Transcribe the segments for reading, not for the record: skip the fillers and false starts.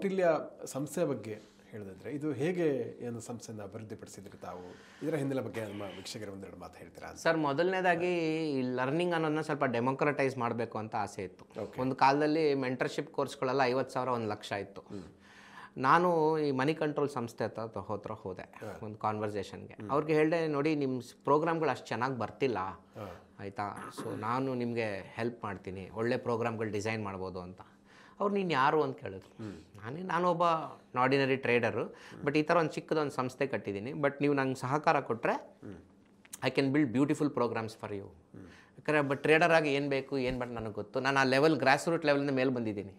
ಕೌಟಿಲ್ಯ ಸಂಸ್ಥೆ ಬಗ್ಗೆ ಹೇಳಿದ್ರೆ ಇದು ಹೇಗೆ ಏನು ಸಂಸ್ಥೆಯನ್ನು ಅಭಿವೃದ್ಧಿಪಡಿಸಿದ್ರಿ ತಾವು, ಇದರ ಹಿನ್ನೆಲೆ ಬಗ್ಗೆ ನಮ್ಮ ವೀಕ್ಷಕರ ಒಂದೆರಡು ಮಾತು ಹೇಳ್ತೀರಾ? ಸರ್, ಮೊದಲನೇದಾಗಿ ಈ ಲರ್ನಿಂಗ್ ಅನ್ನೋದನ್ನ ಸ್ವಲ್ಪ ಡೆಮೋಕ್ರಟೈಸ್ ಮಾಡಬೇಕು ಅಂತ ಆಸೆ ಇತ್ತು. ಒಂದು ಕಾಲದಲ್ಲಿ ಮೆಂಟರ್ಶಿಪ್ ಕೋರ್ಸ್ಗಳೆಲ್ಲ 50,000 1 ಲಕ್ಷ ಇತ್ತು. ನಾನು ಈ ಮನಿ ಕಂಟ್ರೋಲ್ ಸಂಸ್ಥೆ ಹತ್ರ ಹೋದೆ ಒಂದು ಕಾನ್ವರ್ಸೇಷನ್ಗೆ. ಅವ್ರಿಗೆ ಹೇಳಿದೆ, ನೋಡಿ ನಿಮ್ಮ ಪ್ರೋಗ್ರಾಮ್ಗಳು ಅಷ್ಟು ಚೆನ್ನಾಗಿ ಬರ್ತಿಲ್ಲ ಆಯಿತಾ, ಸೊ ನಾನು ನಿಮಗೆ ಹೆಲ್ಪ್ ಮಾಡ್ತೀನಿ, ಒಳ್ಳೆ ಪ್ರೋಗ್ರಾಮ್ಗಳು ಡಿಸೈನ್ ಮಾಡ್ಬೋದು ಅಂತ. ಅವ್ರು ನೀನು ಯಾರು ಅಂತ ಕೇಳಿದ್ರು. ನಾನೊಬ್ಬ ಆರ್ಡಿನರಿ ಟ್ರೇಡರು, ಬಟ್ ಈ ಥರ ಒಂದು ಚಿಕ್ಕದೊಂದು ಸಂಸ್ಥೆ ಕಟ್ಟಿದ್ದೀನಿ, ಬಟ್ ನೀವು ನಂಗೆ ಸಹಕಾರ ಕೊಟ್ಟರೆ I can build beautiful programs for you. ಯಾಕಂದರೆ ಒಬ್ಬ ಟ್ರೇಡರ್ ಆಗಿ ಏನು ಬೇಕು ಏನು ಬಟ್ ನನಗೆ ಗೊತ್ತು. ನಾನು ಆ ಲೆವೆಲ್ ಗ್ರಾಸ್ ರೂಟ್ ಲೆವೆಲಿಂದ ಮೇಲೆ ಬಂದಿದ್ದೀನಿ.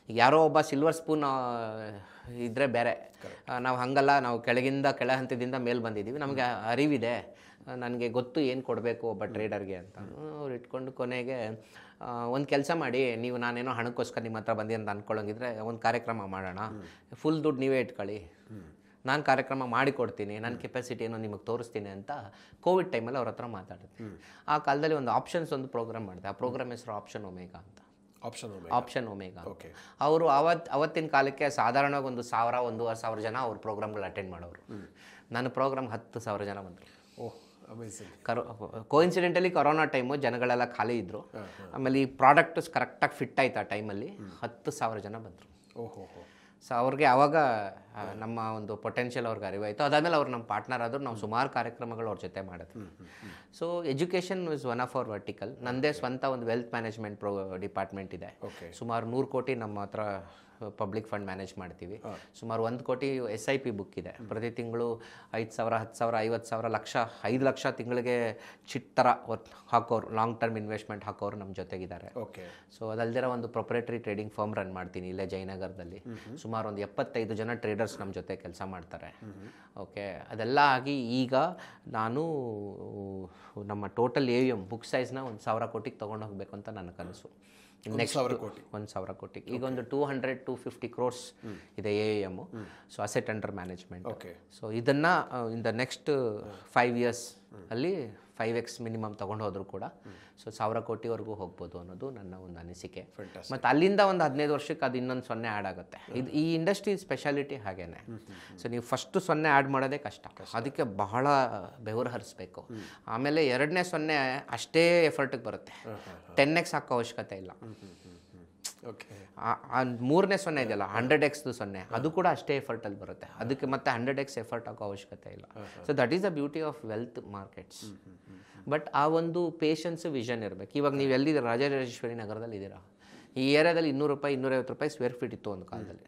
ಈಗ ಯಾರೋ ಒಬ್ಬ ಸಿಲ್ವರ್ ಸ್ಪೂನ್ ಇದ್ದರೆ ಬೇರೆ, ನಾವು ಹಾಗಲ್ಲ, ನಾವು ಕೆಳಗಿಂದ ಕೆಳ ಹಂತದಿಂದ ಮೇಲೆ ಬಂದಿದ್ದೀವಿ, ನಮಗೆ ಅರಿವಿದೆ, ನನಗೆ ಗೊತ್ತು ಏನು ಕೊಡಬೇಕು ಒಬ್ಬ ಟ್ರೇಡರ್ಗೆ ಅಂತ. ಅವ್ರು ಇಟ್ಕೊಂಡು ಕೊನೆಗೆ ಒಂದು ಕೆಲಸ ಮಾಡಿ, ನೀವು ನಾನೇನೋ ಹಣಕ್ಕೋಸ್ಕರ ನಿಮ್ಮ ಹತ್ರ ಬಂದಿ ಅಂತ ಅಂದ್ಕೊಳ್ಳೋಂಗಿದ್ರೆ ಒಂದು ಕಾರ್ಯಕ್ರಮ ಮಾಡೋಣ, ಫುಲ್ ದುಡ್ಡು ನೀವೇ ಇಟ್ಕೊಳ್ಳಿ, ನಾನು ಕಾರ್ಯಕ್ರಮ ಮಾಡಿಕೊಡ್ತೀನಿ, ನನ್ನ ಕೆಪಾಸಿಟಿ ಏನೋ ನಿಮಗೆ ತೋರಿಸ್ತೀನಿ ಅಂತ ಕೋವಿಡ್ ಟೈಮಲ್ಲಿ ಅವ್ರ ಹತ್ರ ಮಾತಾಡಿದ್ವಿ. ಆ ಕಾಲದಲ್ಲಿ ಒಂದು ಆಪ್ಷನ್ಸ್ ಒಂದು ಪ್ರೋಗ್ರಾಮ್ ಮಾಡಿದೆ. ಆ ಪ್ರೋಗ್ರಾಮ್ ಹೆಸರು ಆಪ್ಷನ್ ಒಮೆಗಾ ಅಂತ. Option omega. ಅವರು ಅವತ್ತಿನ ಕಾಲಕ್ಕೆ ಸಾಧಾರಣವಾಗಿ 1,000-1,500 ಜನ ಅವ್ರ ಪ್ರೋಗ್ರಾಮ್ಗಳು ಅಟೆಂಡ್ ಮಾಡೋರು. ನನ್ನ ಪ್ರೋಗ್ರಾಮ್ 10,000 ಜನ ಬಂದರು. ಕೋಇನ್ಸಿಡೆಂಟಲಿ ಕೊರೋನಾ ಟೈಮು, ಜನಗಳೆಲ್ಲ ಖಾಲಿ ಇದ್ದರು. ಆಮೇಲೆ ಈ ಪ್ರಾಡಕ್ಟ್ ಕರೆಕ್ಟಾಗಿ ಫಿಟ್ ಆಯ್ತು. ಆ ಟೈಮಲ್ಲಿ 10,000 ಜನ ಬಂದರು. ಸೊ ಅವ್ರಿಗೆ ಆವಾಗ ನಮ್ಮ ಒಂದು ಪೊಟೆನ್ಷಿಯಲ್ ಅವ್ರಿಗೆ ಅರಿವಾಯಿತು. ಅದಾದಮೇಲೆ ಅವ್ರು ನಮ್ಮ ಪಾರ್ಟ್ನರ್ ಆದರು. ನಾವು ಸುಮಾರು ಕಾರ್ಯಕ್ರಮಗಳು ಅವ್ರ ಜೊತೆ ಮಾಡಿದ್ವಿ. So education is one of our vertical. ನನ್ನದೇ ಸ್ವಂತ ಒಂದು ವೆಲ್ತ್ ಮ್ಯಾನೇಜ್ಮೆಂಟ್ ಡಿಪಾರ್ಟ್ಮೆಂಟ್ ಇದೆ. ಸುಮಾರು 100 ಕೋಟಿ ನಮ್ಮ ಹತ್ರ ಪಬ್ಲಿಕ್ ಫಂಡ್ ಮ್ಯಾನೇಜ್ ಮಾಡ್ತೀವಿ. ಸುಮಾರು 1 ಕೋಟಿ SIP ಬುಕ್ ಇದೆ. ಪ್ರತಿ ತಿಂಗಳು 5,000, 10,000, 50,000, ಲಕ್ಷ, 5 ಲಕ್ಷ ತಿಂಗಳಿಗೆ ಚಿಟ್ ಥರ ಹಾಕೋರು, ಲಾಂಗ್ ಟರ್ಮ್ ಇನ್ವೆಸ್ಟ್ಮೆಂಟ್ ಹಾಕೋರು ನಮ್ಮ ಜೊತೆಗಿದ್ದಾರೆ. ಸೊ ಅದಲ್ದಿರ ಒಂದು ಪ್ರೊಪ್ರೇಟರಿ ಟ್ರೇಡಿಂಗ್ ಫರ್ಮ್ ರನ್ ಮಾಡ್ತೀನಿ ಇಲ್ಲೇ ಜಯನಗರದಲ್ಲಿ. ಸುಮಾರು ಒಂದು 75 ಜನ ಟ್ರೇಡರ್ಸ್ ನಮ್ಮ ಜೊತೆ ಕೆಲಸ ಮಾಡ್ತಾರೆ. ಅದೆಲ್ಲ ಆಗಿ ಈಗ ನಾನು ನಮ್ಮ ಟೋಟಲ್ AUM ಬುಕ್ ಸೈಜ್ನ 1,000 ಕೋಟಿಗೆ ತೊಗೊಂಡು ಹೋಗಬೇಕು ಅಂತ ನನ್ನ ಕನಸು. ನೆಕ್ಸ್ಟ್ 1,000 ಕೋಟಿ. ಈಗ ಒಂದು 200-250 crores ಇದೆ AUM. So asset under management. So ಇದನ್ನು ಇನ್ ದ ನೆಕ್ಸ್ಟ್ 5 years ಅಲ್ಲಿ 5x ಮಿನಿಮಮ್ ತೊಗೊಂಡು ಹೋದ್ರು ಕೂಡ ಸೊ 1,000 ಕೋಟಿವರೆಗೂ ಹೋಗ್ಬೋದು ಅನ್ನೋದು ನನ್ನ ಒಂದು ಅನಿಸಿಕೆ. ಮತ್ತು ಅಲ್ಲಿಂದ ಒಂದು 15 ವರ್ಷಕ್ಕೆ ಅದು ಇನ್ನೊಂದು 0 ಆ್ಯಡ್ ಆಗುತ್ತೆ. ಇದು ಈ ಇಂಡಸ್ಟ್ರಿ ಸ್ಪೆಷಾಲಿಟಿ ಹಾಗೇನೆ. ಸೊ ನೀವು ಫಸ್ಟು 0 ಆ್ಯಡ್ ಮಾಡೋದೇ ಕಷ್ಟ, ಅದಕ್ಕೆ ಬಹಳ ಬೆವರು ಹರಿಸ್ಬೇಕು. ಆಮೇಲೆ 2ನೇ 0 ಅಷ್ಟೇ ಎಫರ್ಟಿಗೆ ಬರುತ್ತೆ, 10x ಹಾಕೋ ಅವಶ್ಯಕತೆ ಇಲ್ಲ. 3ನೇ 0 ಇದೆಯಲ್ಲ 100x 0, ಅದು ಕೂಡ ಅಷ್ಟೇ ಎಫರ್ಟಲ್ಲಿ ಬರುತ್ತೆ, ಅದಕ್ಕೆ ಮತ್ತೆ 100x ಎಫರ್ಟ್ ಹಾಕೋ ಅವಶ್ಯಕತೆ ಇಲ್ಲ. So that is the beauty of wealth markets. But ಆ ಒಂದು ಪೇಷನ್ಸ್, ವಿಷನ್ ಇರಬೇಕು. ಇವಾಗ ನೀವು ಎಲ್ಲಿದ್ದೀರಾ? ರಾಜರಾಜೇಶ್ವರಿ ನಗರದಲ್ಲಿ ಇದ್ದೀರಾ. ಈ ಏರಿಯಾದಲ್ಲಿ 200 ರೂಪಾಯಿ 250 ರೂಪಾಯಿ ಸ್ಕ್ವೇರ್ ಫೀಟ್ ಇತ್ತು ಒಂದು ಕಾಲದಲ್ಲಿ.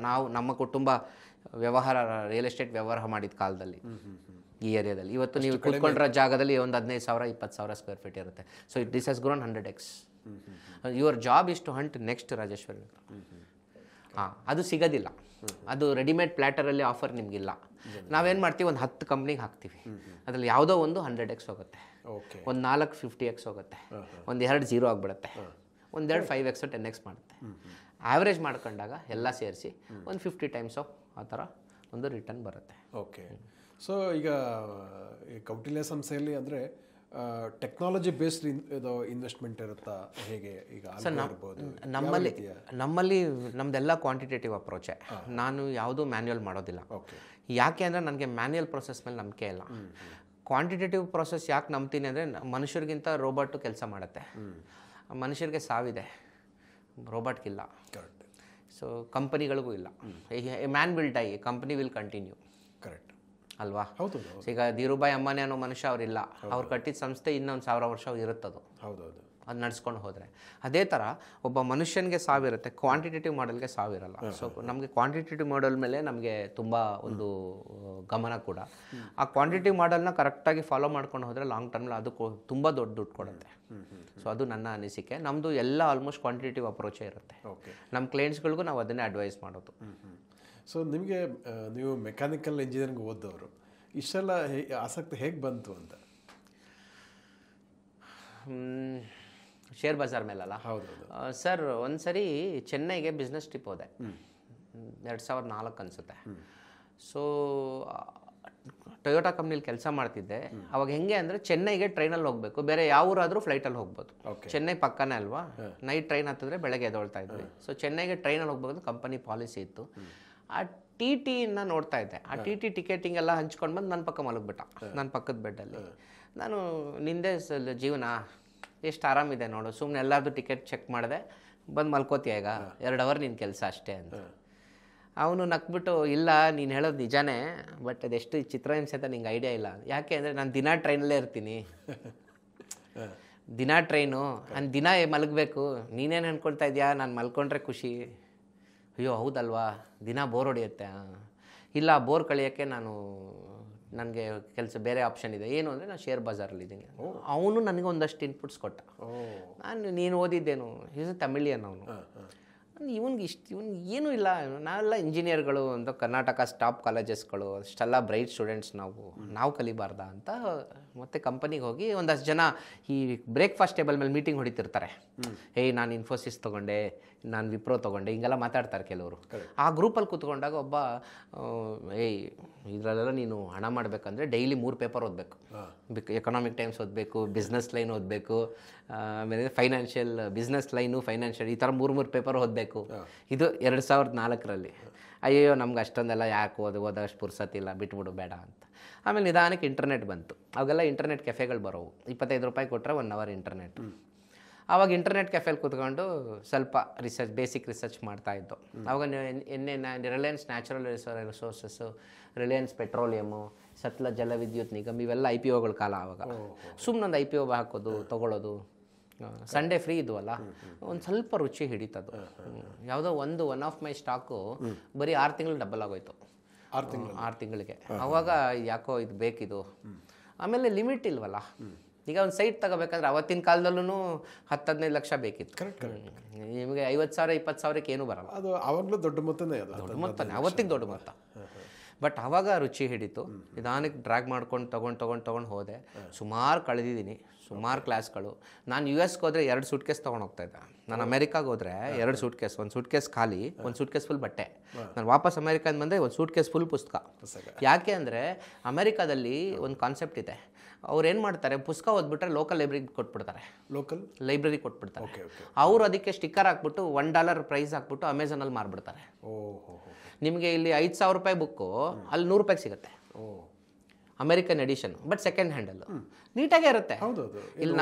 ನಾವು ನಮ್ಮ ಕುಟುಂಬ ವ್ಯವಹಾರ, ರಿಯಲ್ ಎಸ್ಟೇಟ್ ವ್ಯವಹಾರ ಮಾಡಿದ ಕಾಲದಲ್ಲಿ ಈ ಏರಿಯಾದಲ್ಲಿ. ಇವತ್ತು ನೀವು ಕೂತ್ಕೊಂಡಿರೋ ಜಾಗದಲ್ಲಿ ಒಂದು 15,000 20,000 ಸ್ಕ್ವೇರ್ ಫೀಟ್ ಇರುತ್ತೆ. So this has grown 100x. Your job is to hunt next Rajeshwari. ಅದು ಸಿಗೋದಿಲ್ಲ, ಅದು ರೆಡಿಮೇಡ್ ಪ್ಲ್ಯಾಟರಲ್ಲಿ ಆಫರ್ ನಿಮಗಿಲ್ಲ. ನಾವೇನು ಮಾಡ್ತೀವಿ, ಒಂದು 10 ಕಂಪ್ನಿಗೆ ಹಾಕ್ತೀವಿ, ಅದರಲ್ಲಿ ಯಾವುದೋ ಒಂದು 100x ಹೋಗುತ್ತೆ, ಒಂದು 4 50x ಹೋಗುತ್ತೆ, ಒಂದು 2 0 ಆಗಿಬಿಡುತ್ತೆ, ಒಂದು 2 5x 10x ಮಾಡುತ್ತೆ. ಆ್ಯಾವ್ರೇಜ್ ಮಾಡ್ಕೊಂಡಾಗ ಎಲ್ಲ ಸೇರಿಸಿ ಒಂದು 50 ಟೈಮ್ಸ್ ಆ ಥರ ಒಂದು ರಿಟರ್ನ್ ಬರುತ್ತೆ. ಸೊ ಈಗ ಈ ಕೌಟಿಲ್ಯ ಸಂಸ್ಥೆಯಲ್ಲಿ ಅಂದರೆ ಟೆಕ್ನಾಲಜಿ ಬೇಸ್ಡ್ ಇದು ಇನ್ವೆಸ್ಟ್ಮೆಂಟ್ ಇರುತ್ತಾ ಹೇಗೆ? ಈಗ ನಮ್ಮಲ್ಲಿ ನಮ್ಮದೆಲ್ಲ ಕ್ವಾಂಟಿಟೇಟಿವ್ ಅಪ್ರೋಚೇ. ನಾನು ಯಾವುದೂ ಮ್ಯಾನ್ಯುಯಲ್ ಮಾಡೋದಿಲ್ಲ. ಯಾಕೆ ಅಂದರೆ ನನಗೆ ಮ್ಯಾನ್ಯುಯಲ್ ಪ್ರೊಸೆಸ್ ಮೇಲೆ ನಂಬಿಕೆ ಇಲ್ಲ. ಕ್ವಾಂಟಿಟೇಟಿವ್ ಪ್ರೊಸೆಸ್ ಯಾಕೆ ನಂಬ್ತೀನಿ ಅಂದರೆ, ಮನುಷ್ಯರಿಗಿಂತ ರೋಬೋಟು ಕೆಲಸ ಮಾಡುತ್ತೆ. ಮನುಷ್ಯರಿಗೆ ಸಾವಿದೆ, ರೋಬೋಟ್ಗಿಲ್ಲ. ಸೊ ಕಂಪನಿಗಳಿಗೂ ಇಲ್ಲ. A man will die, A company will continue. Correct ಅಲ್ವಾ? ಈಗ ಧೀರುಭಾಯಿ ಅಂಬಾನಿ ಅನ್ನೋ ಮನುಷ್ಯ ಅವರಿಲ್ಲ, ಅವ್ರು ಕಟ್ಟಿದ ಸಂಸ್ಥೆ ಇನ್ನೊಂದು 1000 ವರ್ಷ ಇರುತ್ತದು, ಅದು ನಡ್ಸ್ಕೊಂಡು ಹೋದರೆ. ಅದೇ ಥರ ಒಬ್ಬ ಮನುಷ್ಯನಿಗೆ ಸಾವಿರುತ್ತೆ, ಕ್ವಾಂಟಿಟೇಟಿವ್ ಮಾಡೆಲ್ಗೆ ಸಾವಿರಲ್ಲ. ಸೊ ನಮಗೆ ಕ್ವಾಂಟಿಟೇಟಿವ್ ಮಾಡೆಲ್ ಮೇಲೆ ನಮಗೆ ತುಂಬ ಒಂದು ಗಮನ ಕೂಡ. ಆ ಕ್ವಾಂಟಿಟೇಟಿವ್ ಮಾಡೆಲ್ನ ಕರೆಕ್ಟಾಗಿ ಫಾಲೋ ಮಾಡ್ಕೊಂಡು ಹೋದರೆ ಲಾಂಗ್ ಟರ್ಮಲ್ಲಿ ಅದು ತುಂಬ ದೊಡ್ಡ ದುಡ್ಡು ಕೊಡುತ್ತೆ. ಸೊ ಅದು ನನ್ನ ಅನಿಸಿಕೆ. ನಮ್ಮದು ಎಲ್ಲ ಆಲ್ಮೋಸ್ಟ್ ಕ್ವಾಂಟಿಟೇಟಿವ್ ಅಪ್ರೋಚೇ ಇರುತ್ತೆ. ನಮ್ಮ ಕ್ಲೈಂಟ್ಸ್ಗಳಿಗೂ ನಾವು ಅದನ್ನೇ ಅಡ್ವೈಸ್ ಮಾಡೋದು. ಸೊ ನಿಮಗೆ, ನೀವು ಮೆಕ್ಯಾನಿಕಲ್ ಇಂಜಿನಿಯರಿಂಗ್ ಓದೋರು, ಇಷ್ಟೆಲ್ಲ ಆಸಕ್ತಿ ಹೇಗೆ ಬಂತು ಅಂತ? ಶೇರ್ ಬಜಾರ್ ಮೇಲಲ್ಲ? ಸರ್, ಒಂದು ಸರಿ ಚೆನ್ನೈಗೆ ಬಿಸ್ನೆಸ್ ಟ್ರಿಪ್ ಹೋದೆ, 2004 ಅನಿಸುತ್ತೆ. ಸೊ ಟೊಯೋಟಾ ಕಂಪ್ನಿಲಿ ಕೆಲಸ ಮಾಡ್ತಿದ್ದೆ. ಅವಾಗ ಹೆಂಗೆ ಅಂದರೆ ಚೆನ್ನೈಗೆ ಟ್ರೈನಲ್ಲಿ ಹೋಗಬೇಕು, ಬೇರೆ ಯಾವ ಊರಾದರೂ ಫ್ಲೈಟಲ್ಲಿ ಹೋಗ್ಬೋದು. ಚೆನ್ನೈ ಪಕ್ಕನೇ ಅಲ್ವಾ, ನೈಟ್ ಟ್ರೈನ್ ಹತ್ತಿದ್ರೆ ಬೆಳಗ್ಗೆ ಎದ್ದೊಳ್ತಾ ಇದ್ವಿ. ಸೊ ಚೆನ್ನೈಗೆ ಟ್ರೈನಲ್ಲಿ ಹೋಗ್ಬೇಕು ಕಂಪನಿ ಪಾಲಿಸಿ ಇತ್ತು. ಆ ಟಿ ನೋಡ್ತಾ ಇದ್ದೆ. ಆ ಟಿಕೆಟಿಂಗ್ ಎಲ್ಲ ಹಂಚ್ಕೊಂಡು ಬಂದು ನನ್ನ ಪಕ್ಕ ಮಲಗಿಬಿಟ್ಟ, ನನ್ನ ಪಕ್ಕದ ಬೆಡ್ಡಲ್ಲಿ. ನಾನು ನಿಂದೆ ಜೀವನ ಎಷ್ಟು ಆರಾಮಿದೆ ನೋಡು, ಸುಮ್ಮನೆ ಎಲ್ಲರದು ಟಿಕೆಟ್ ಚೆಕ್ ಮಾಡಿದೆ, ಬಂದು ಮಲ್ಕೋತೀಯ ಈಗ 2 ಅವರ್ ನಿನ್ನ ಕೆಲಸ ಅಷ್ಟೇ ಅಂತ. ಅವನು ನಕ್ಬಿಟ್ಟು, ಇಲ್ಲ ನೀನು ಹೇಳೋದು ನಿಜಾನೇ, ಬಟ್ ಅದೆಷ್ಟು ಚಿತ್ರಹಿಂಸೆ ಅಂತ ನಿಂಗೆ ಐಡಿಯಾ ಇಲ್ಲ. ಯಾಕೆ ಅಂದರೆ ನಾನು ದಿನ ಟ್ರೈನಲ್ಲೇ ಇರ್ತೀನಿ, ದಿನ ಟ್ರೈನು, ನಾನು ದಿನ ಮಲಗಬೇಕು. ನೀನೇನು ಅಂದ್ಕೊಳ್ತಾ ಇದೆಯಾ ನಾನು ಮಲ್ಕೊಂಡ್ರೆ ಖುಷಿ? ಅಯ್ಯೋ ಹೌದಲ್ವಾ, ದಿನ ಬೋರ್ ಹೊಡೆಯುತ್ತೆ. ಇಲ್ಲ, ಬೋರ್ ಕಳಿಯೋಕ್ಕೆ ನನಗೆ ಕೆಲಸ ಬೇರೆ ಆಪ್ಷನ್ ಇದೆ. ಏನು ಅಂದರೆ ನಾನು ಶೇರ್ ಬಜಾರಲ್ಲಿದ್ದೀನಿ. ಅವನು ನನಗೆ ಒಂದಷ್ಟು ಇನ್ಪುಟ್ಸ್ ಕೊಟ್ಟ. ನೀನು ಓದಿದ್ದೇನು, ಈಸ್ ತಮಿಳಿಯನ್ ಅವನು. ಇವನಿಗೆ ಏನೂ ಇಲ್ಲ, ನಾವೆಲ್ಲ ಇಂಜಿನಿಯರ್ಗಳು ಅಂತ ಕರ್ನಾಟಕ ಟಾಪ್ ಕಾಲೇಜಸ್ಗಳು, ಅಷ್ಟೆಲ್ಲ ಬ್ರೈಟ್ ಸ್ಟೂಡೆಂಟ್ಸ್, ನಾವು ಕಲಿಬಾರ್ದಾ ಅಂತ ಮತ್ತೆ ಕಂಪನಿಗೆ ಹೋಗಿ ಒಂದಷ್ಟು ಜನ ಈ ಬ್ರೇಕ್ಫಾಸ್ಟ್ ಟೇಬಲ್ ಮೇಲೆ ಮೀಟಿಂಗ್ ಹೊಡಿತಿರ್ತಾರೆ. ನಾನು ಇನ್ಫೋಸಿಸ್ ತೊಗೊಂಡೆ, ನಾನು ವಿಪ್ರೋ ತೊಗೊಂಡೆ, ಹಿಂಗೆಲ್ಲ ಮಾತಾಡ್ತಾರೆ ಕೆಲವರು. ಆ ಗ್ರೂಪಲ್ಲಿ ಕೂತ್ಕೊಂಡಾಗ ಒಬ್ಬ, ಇದರಲ್ಲೆಲ್ಲ ನೀನು ಹಣ ಮಾಡಬೇಕಂದ್ರೆ ಡೈಲಿ 3 ಪೇಪರ್ ಓದಬೇಕು. ಎಕನಾಮಿಕ್ ಟೈಮ್ಸ್ ಓದಬೇಕು, ಬಿಸ್ನೆಸ್ ಲೈನ್ ಓದಬೇಕು, ಆಮೇಲೆ ಫೈನಾನ್ಷಿಯಲ್ ಬಿಸ್ನೆಸ್ ಲೈನು, ಫೈನಾನ್ಷಿಯಲ್, ಈ ಥರ 3 ಪೇಪರ್ ಓದಬೇಕು. ಇದು 2004ರಲ್ಲಿ. ಅಯ್ಯೋ ನಮ್ಗೆ ಅಷ್ಟೊಂದೆಲ್ಲ ಯಾಕೆ ಓದೋಷ್ಟು ಪುರ್ಸತ್ತಿಲ್ಲ, ಬಿಟ್ಬಿಡು ಬೇಡ ಅಂತ. ಆಮೇಲೆ ನಿಧಾನಕ್ಕೆ ಇಂಟರ್ನೆಟ್ ಬಂತು. ಅವಾಗೆಲ್ಲ ಇಂಟರ್ನೆಟ್ ಕೆಫೆಗಳು ಬರೋವು, 25 ರೂಪಾಯಿ ಕೊಟ್ಟರೆ 1 ಅವರ್ ಇಂಟರ್ನೆಟ್. ಆವಾಗ ಇಂಟರ್ನೆಟ್ ಕೆಫೆಲಿ ಕೂತ್ಕೊಂಡು ಸ್ವಲ್ಪ ಬೇಸಿಕ್ ರಿಸರ್ಚ್ ಮಾಡ್ತಾಯಿದ್ದು. ಆವಾಗ ರಿಲಯನ್ಸ್ ನ್ಯಾಚುರಲ್ ರಿಸೋರ್ಸಸ್ಸು, ರಿಲಯನ್ಸ್ ಪೆಟ್ರೋಲಿಯಮು, ಸತ್ಲಜ್ ಜಲವಿದ್ಯುತ್ ನಿಗಮ್, ಇವೆಲ್ಲ IPOಗಳ ಕಾಲ. ಆವಾಗ ಸುಮ್ಮನೊಂದು IPO ಹಾಕೋದು, ತೊಗೊಳ್ಳೋದು. ಸಂಡೇ ಫ್ರೀ ಇದ್ವಲ್ಲ, ಒಂದು ಸ್ವಲ್ಪ ರುಚಿ ಹಿಡಿತದು. ಯಾವುದೋ ಒನ್ ಆಫ್ ಮೈ ಸ್ಟಾಕು ಬರೀ 6 ತಿಂಗಳು ಡಬಲ್ ಆಗೋಯ್ತು. 6 ತಿಂಗಳಿಗೆ. ಆವಾಗ ಯಾಕೋ ಇದು ಬೇಕಿದು. ಆಮೇಲೆ ಲಿಮಿಟ್ ಇಲ್ವಲ್ಲ. ಈಗ ಒಂದು ಸೈಟ್ ತಗೋಬೇಕಂದ್ರೆ ಅವತ್ತಿನ ಕಾಲದಲ್ಲೂ 10-15 ಲಕ್ಷ ಬೇಕಿತ್ತು. ನಿಮಗೆ 50,000 20,000ಕ್ಕೆ ಏನೂ ಬರಲ್ಲ. ಅದು ಆವಾಗಲೂ ದೊಡ್ಡ ಮೊತ್ತನೇ, ದೊಡ್ಡ ಮೊತ್ತನೇ, ಅವತ್ತಿಗೆ ದೊಡ್ಡ ಮೊತ್ತ. ಬಟ್ ಆವಾಗ ರುಚಿ ಹಿಡಿತು. ನಿಧಾನಕ್ಕೆ ಡ್ರ್ಯಾಗ್ ಮಾಡ್ಕೊಂಡು ತೊಗೊಂಡು ಹೋದೆ. ಸುಮಾರು ಕಳೆದಿದ್ದೀನಿ, ಸುಮಾರು ಕ್ಲಾಸ್ಗಳು. ನಾನು US ಹೋದರೆ 2 ಸೂಟ್ಕೇಸ್ ತೊಗೊಂಡು ಹೋಗ್ತಾಯಿದ್ದೆ. ನಾನು ಅಮೆರಿಕಾಗೆ ಹೋದರೆ 2 ಸೂಟ್ಕೇಸ್, ಒಂದು ಸೂಟ್ಕೇಸ್ ಖಾಲಿ, ಒಂದು ಸೂಟ್ಕೇಸ್ ಫುಲ್ ಬಟ್ಟೆ. ನಾನು ವಾಪಸ್ ಅಮೆರಿಕಾದ ಬಂದರೆ ಒಂದು ಸೂಟ್ಕೇಸ್ ಫುಲ್ ಪುಸ್ತಕ. ಯಾಕೆ ಅಂದರೆ ಅಮೆರಿಕಾದಲ್ಲಿ ಒಂದು ಕಾನ್ಸೆಪ್ಟ್ ಇದೆ. ಅವ್ರು ಏನು ಮಾಡ್ತಾರೆ, ಪುಸ್ತಕ ಓದ್ಬಿಟ್ರೆ ಲೋಕಲ್ ಲೈಬ್ರರಿಗೆ ಕೊಟ್ಬಿಡ್ತಾರೆ. ಲೈಬ್ರರಿ ಕೊಟ್ಬಿಡ್ತಾರೆ. ಅವರು ಅದಕ್ಕೆ ಸ್ಟಿಕ್ಕರ್ ಹಾಕ್ಬಿಟ್ಟು $1 ಪ್ರೈಸ್ ಹಾಕ್ಬಿಟ್ಟು ಅಮೆಝಾನಲ್ಲಿ ಮಾರ್ಬಿಡ್ತಾರೆ. ನಿಮಗೆ ಇಲ್ಲಿ 5,000 ರೂಪಾಯಿ ಬುಕ್ಕು ಅಲ್ಲಿ 100 ರೂಪಾಯಿಗೆ ಸಿಗುತ್ತೆ, ಅಮೆರಿಕನ್ ಎಡಿಷನ್, ಬಟ್ ಸೆಕೆಂಡ್ ಹ್ಯಾಂಡಲ್ಲು ನೀಟಾಗೇ ಇರುತ್ತೆ. ಇಲ್ಲಿ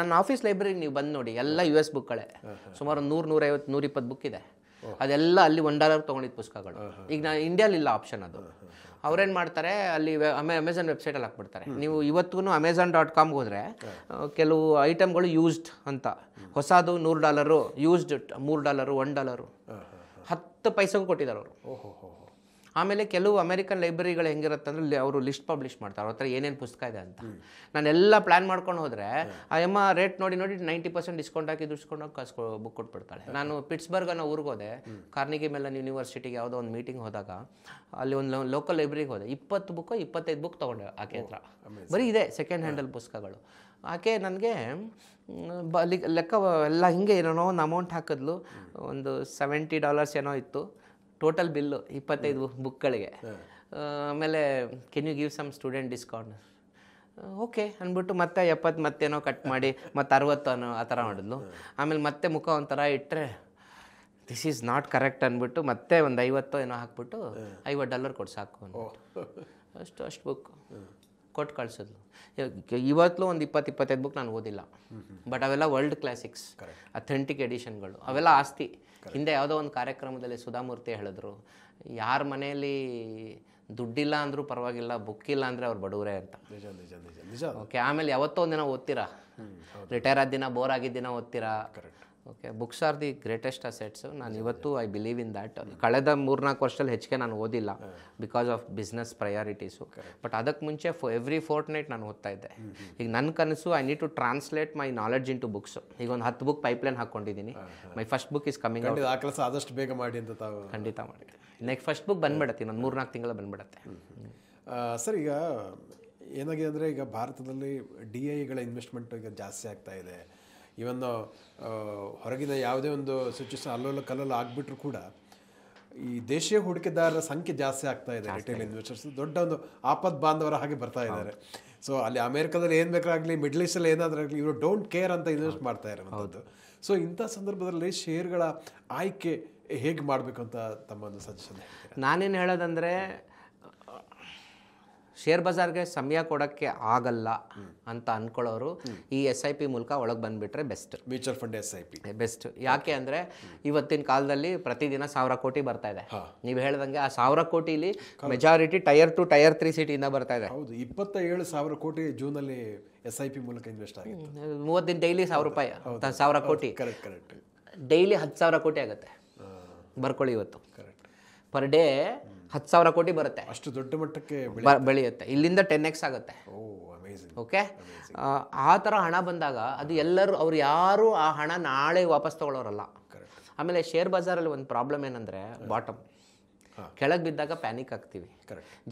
ನನ್ನ ಆಫೀಸ್ ಲೈಬ್ರರಿಗೆ ನೀವು ಬಂದು ನೋಡಿ, ಎಲ್ಲ US ಬುಕ್ಗಳೇ. ಸುಮಾರು 100, 150, 120 ಬುಕ್ ಇದೆ. ಅದೆಲ್ಲ ಅಲ್ಲಿ $1 ತೊಗೊಂಡಿದ್ದು ಪುಸ್ತಕಗಳು. ಈಗ ನಾನು ಇಂಡಿಯಾಲಿಲ್ಲ ಇಲ್ಲ ಆಪ್ಷನ್ ಅದು. ಅವ್ರೇನು ಮಾಡ್ತಾರೆ, ಅಲ್ಲಿ ಅಮೆಝಾನ್ ವೆಬ್ಸೈಟಲ್ಲಿ ಹಾಕ್ಬಿಡ್ತಾರೆ. ನೀವು ಇವತ್ತಿಗೂ Amazon.com ಹೋದರೆ ಕೆಲವು ಐಟಮ್ಗಳು ಯೂಸ್ಡ್ ಅಂತ, ಹೊಸದು $100, ಯೂಸ್ಡ್ $3, $1, 10 ಪೈಸೆಗೂ ಕೊಟ್ಟಿದ್ದಾರೆ ಅವರು. ಆಮೇಲೆ ಕೆಲವು ಅಮೆರಿಕನ್ ಲೈಬ್ರರಿಗಳು ಹೆಂಗಿರುತ್ತೆ ಅಂದರೆ ಅವರು ಲಿಸ್ಟ್ ಪಬ್ಲಿಷ್ ಮಾಡ್ತಾರೆ, ಅವ್ರ ಹತ್ರ ಏನೇನು ಪುಸ್ತಕ ಇದೆ ಅಂತ. ನಾನೆಲ್ಲ ಪ್ಲ್ಯಾನ್ ಮಾಡ್ಕೊಂಡು ಹೋದರೆ ಆ ಅಮ್ಮ ರೇಟ್ ನೋಡಿ 90% ಡಿಸ್ಕೌಂಟ್ ಹಾಕಿ ದುಡ್ಸ್ಕೊಂಡೋಗಿ ಬುಕ್ ಕೊಟ್ಬಿಡ್ತಾಳೆ. ನಾನು ಪಿಟ್ಸ್ಬರ್ಗ್ ಅನ್ನೋ ಊರಿಗೆ ಹೋದೆ, ಕಾರ್ನಿಗಿ ಮೆಲ್ಲನ್ ಯೂನಿವರ್ಸಿಟಿಗೆ ಯಾವುದೋ ಒಂದು ಮೀಟಿಂಗ್ ಹೋದಾಗ ಅಲ್ಲಿ ಒಂದು ಲೋಕಲ್ ಲೈಬ್ರರಿಗೆ ಹೋದೆ. 20 ಬುಕ್ 25 ಬುಕ್ ತೊಗೊಂಡೆ ಆಕೆ ಹತ್ರ. ಬರೀ ಇದೆ ಸೆಕೆಂಡ್ ಹ್ಯಾಂಡಲ್ ಪುಸ್ತಕಗಳು. ಆಕೆ ನನಗೆ ಲೆಕ್ಕ ಎಲ್ಲ ಹಿಂಗೆ ಏನೋ ಒಂದು ಅಮೌಂಟ್ ಹಾಕಿದ್ಲು. ಒಂದು $70 ಏನೋ ಇತ್ತು ಟೋಟಲ್ ಬಿಲ್ಲು 25 ಬುಕ್ಗಳಿಗೆ. ಆಮೇಲೆ can you give some student discount? Okay ಅಂದ್ಬಿಟ್ಟು ಮತ್ತೆ 70 ಮತ್ತೇನೋ ಕಟ್ ಮಾಡಿ ಮತ್ತೆ 60 ಅನ್ನೋ ಆ ಥರ ಮಾಡಿದ್ಲು. ಆಮೇಲೆ ಮತ್ತೆ ಮುಖ ಒಂಥರ ಇಟ್ಟರೆ ದಿಸ್ ಈಸ್ ನಾಟ್ ಕರೆಕ್ಟ್ ಅಂದ್ಬಿಟ್ಟು ಮತ್ತೆ ಒಂದು 50 ಏನೋ ಹಾಕ್ಬಿಟ್ಟು $50 ಕೊಡು ಸಾಕು ಅಂದ್ಬಿಟ್ಟು ಅಷ್ಟು ಬುಕ್ ಕೊಟ್ಟು ಕಳಿಸಿದ್ಲು. ಇವತ್ತು ಒಂದು 20-25 ಬುಕ್ ನಾನು ಓದಿಲ್ಲ, ಬಟ್ ಅವೆಲ್ಲ ವರ್ಲ್ಡ್ ಕ್ಲಾಸಿಕ್ಸ್, ಅಥೆಂಟಿಕ್ ಎಡಿಷನ್ಗಳು, ಅವೆಲ್ಲ ಆಸ್ತಿ. ಹಿಂದೆ ಯಾವುದೋ ಒಂದು ಕಾರ್ಯಕ್ರಮದಲ್ಲಿ ಸುಧಾಮೂರ್ತಿ ಹೇಳಿದ್ರು, ಯಾರ ಮನೆಯಲ್ಲಿ ದುಡ್ಡಿಲ್ಲ ಅಂದರೂ ಪರವಾಗಿಲ್ಲ, ಬುಕ್ ಇಲ್ಲ ಅಂದರೆ ಅವ್ರು ಬಡವರೇ ಅಂತ. ಓಕೆ, ಆಮೇಲೆ ಯಾವತ್ತೋ ಒಂದಿನ ಓದ್ತೀರಾ, ರಿಟೈರ್ ಆದ ದಿನ, ಬೋರ್ ಆಗಿದ್ದ ದಿನ ಓದ್ತೀರಾ. Okay, books are the greatest assets. ನಾನು ಇವತ್ತು ಐ ಬಿಲೀವ್ ಇನ್ ದ್ಯಾಟ್. ಕಳೆದ 3-4 ವರ್ಷದಲ್ಲಿ ಹೆಚ್ಚಿಗೆ ನಾನು ಓದಿಲ್ಲ ಬಿಕಾಸ್ ಆಫ್ ಬಿಸ್ನೆಸ್ ಪ್ರಯಾರಿಟೀಸು. ಬಟ್ ಅದಕ್ಕೆ ಮುಂಚೆ ಎವ್ರಿ ಫೋರ್ಟ್ನೈಟ್ ನಾನು ಓದ್ತಾ ಇದ್ದೆ. ಈಗ ನನ್ನ ಕನಸು I need to translate my knowledge into books. ಈಗ ಒಂದು 10 ಬುಕ್ ಪೈಪ್ಲೈನ್ ಹಾಕ್ಕೊಂಡಿದ್ದೀನಿ. My first book is coming out. ಆ ಕೆಲಸ ಆದಷ್ಟು ಬೇಗ ಮಾಡಿ ಅಂತ ತಾವು ಖಂಡಿತ ಮಾಡಿ. ನೆಕ್ಸ್ಟ್ ಫಸ್ಟ್ ಬುಕ್ ಬಂದ್ಬಿಡತ್ತೆ, ಇನ್ನೊಂದು 3-4 ತಿಂಗಳ ಬಂದ್ಬಿಡತ್ತೆ. ಸರ್, ಈಗ ಏನಾಗಿದೆ ಅಂದರೆ ಈಗ ಭಾರತದಲ್ಲಿ DIಗಳ ಇನ್ವೆಸ್ಟ್ಮೆಂಟ್ ಈಗ ಜಾಸ್ತಿ ಆಗ್ತಾ ಇದೆ. ಇವನ್ ಹೊರಗಿನ ಯಾವುದೇ ಒಂದು ಸಿಚುವೇಶನ್ ಅಲ್ಲೋಲ ಕಲ್ಲೋಲ ಆಗಿಬಿಟ್ರೂ ಕೂಡ ಈ ದೇಶೀಯ ಹೂಡಿಕೆದಾರರ ಸಂಖ್ಯೆ ಜಾಸ್ತಿ ಆಗ್ತಾ ಇದೆ, ರಿಟೇಲ್ ಇನ್ವೆಸ್ಟರ್ಸ್ ದೊಡ್ಡ ಒಂದು ಆಪತ್ ಬಾಂಧವರ ಹಾಗೆ ಬರ್ತಾ ಇದ್ದಾರೆ. ಸೊ ಅಲ್ಲಿ ಅಮೆರಿಕದಲ್ಲಿ ಏನು ಬೇಕಾಗಲಿ, ಮಿಡ್ಲ್ ಈಸ್ಟಲ್ಲಿ ಏನಾದರೂ ಆಗಲಿ, ಇವರು ಡೋಂಟ್ ಕೇರ್ ಅಂತ ಇನ್ವೆಸ್ಟ್ ಮಾಡ್ತಾ ಇರೋವಂಥದ್ದು. ಸೊ ಇಂಥ ಸಂದರ್ಭದಲ್ಲಿ ಶೇರ್ಗಳ ಆಯ್ಕೆ ಹೇಗೆ ಮಾಡಬೇಕು ಅಂತ ತಮ್ಮ ಒಂದು ಸಜೆಷನ್? ನಾನೇನು ಹೇಳೋದಂದರೆ, ಶೇರ್ ಬಜಾರ್ಗೆ ಸಮಯ ಕೊಡೋಕ್ಕೆ ಆಗಲ್ಲ ಅಂತ ಅಂದ್ಕೊಳ್ಳೋರು ಈ SIP ಮೂಲಕ ಒಳಗೆ ಬಂದುಬಿಟ್ರೆ best. Mutual fund SIP best. ಯಾಕೆ ಅಂದರೆ ಇವತ್ತಿನ ಕಾಲದಲ್ಲಿ ಪ್ರತಿದಿನ 1000 ಕೋಟಿ ಬರ್ತಾ ಇದೆ. ನೀವು ಹೇಳ್ದಂಗೆ ಆ 1000 ಕೋಟಿಲಿ ಮೆಜಾರಿಟಿ ಟೈರ್ 2 ಟೈರ್ 3 ಸಿಟಿಯಿಂದ ಬರ್ತಾ ಇದೆ. ಹೌದು, 27,000 ಕೋಟಿ ಜೂನಲ್ಲಿ SIP ಮೂಲಕ ಇನ್ವೆಸ್ಟ್ ಆಗಿದೆ. 30 ದಿನ ಡೈಲಿ 1000 ರೂಪಾಯಿ, 1000 ಕೋಟಿ. ಕರೆಕ್ಟ್. ಡೈಲಿ 10,000 ಕೋಟಿ ಆಗುತ್ತೆ. ಬರ್ಕೊಳ್ಳಿ, ಇವತ್ತು ಕರೆಕ್ಟ್. ಪರ್ ಡೇ 10,000 ಕೋಟಿ ಬರುತ್ತೆ. ಅಷ್ಟು ದೊಡ್ಡ ಮಟ್ಟಕ್ಕೆ ಬೆಳೆಯುತ್ತೆ. ಇಲ್ಲಿಂದ 10x ಆಗುತ್ತೆ. ಓಕೆ, ಆ ಥರ ಹಣ ಬಂದಾಗ ಅದು ಎಲ್ಲರೂ ಅವ್ರು ಯಾರು ಆ ಹಣ ನಾಳೆ ವಾಪಸ್ ತಗೊಳ್ಳೋರಲ್ಲ. ಆಮೇಲೆ ಶೇರ್ ಬಜಾರಲ್ಲಿ ಒಂದು ಪ್ರಾಬ್ಲಮ್ ಏನಂದರೆ, ಬಾಟಮ್ ಕೆಳಗೆ ಬಿದ್ದಾಗ ಪ್ಯಾನಿಕ್ ಆಗ್ತೀವಿ.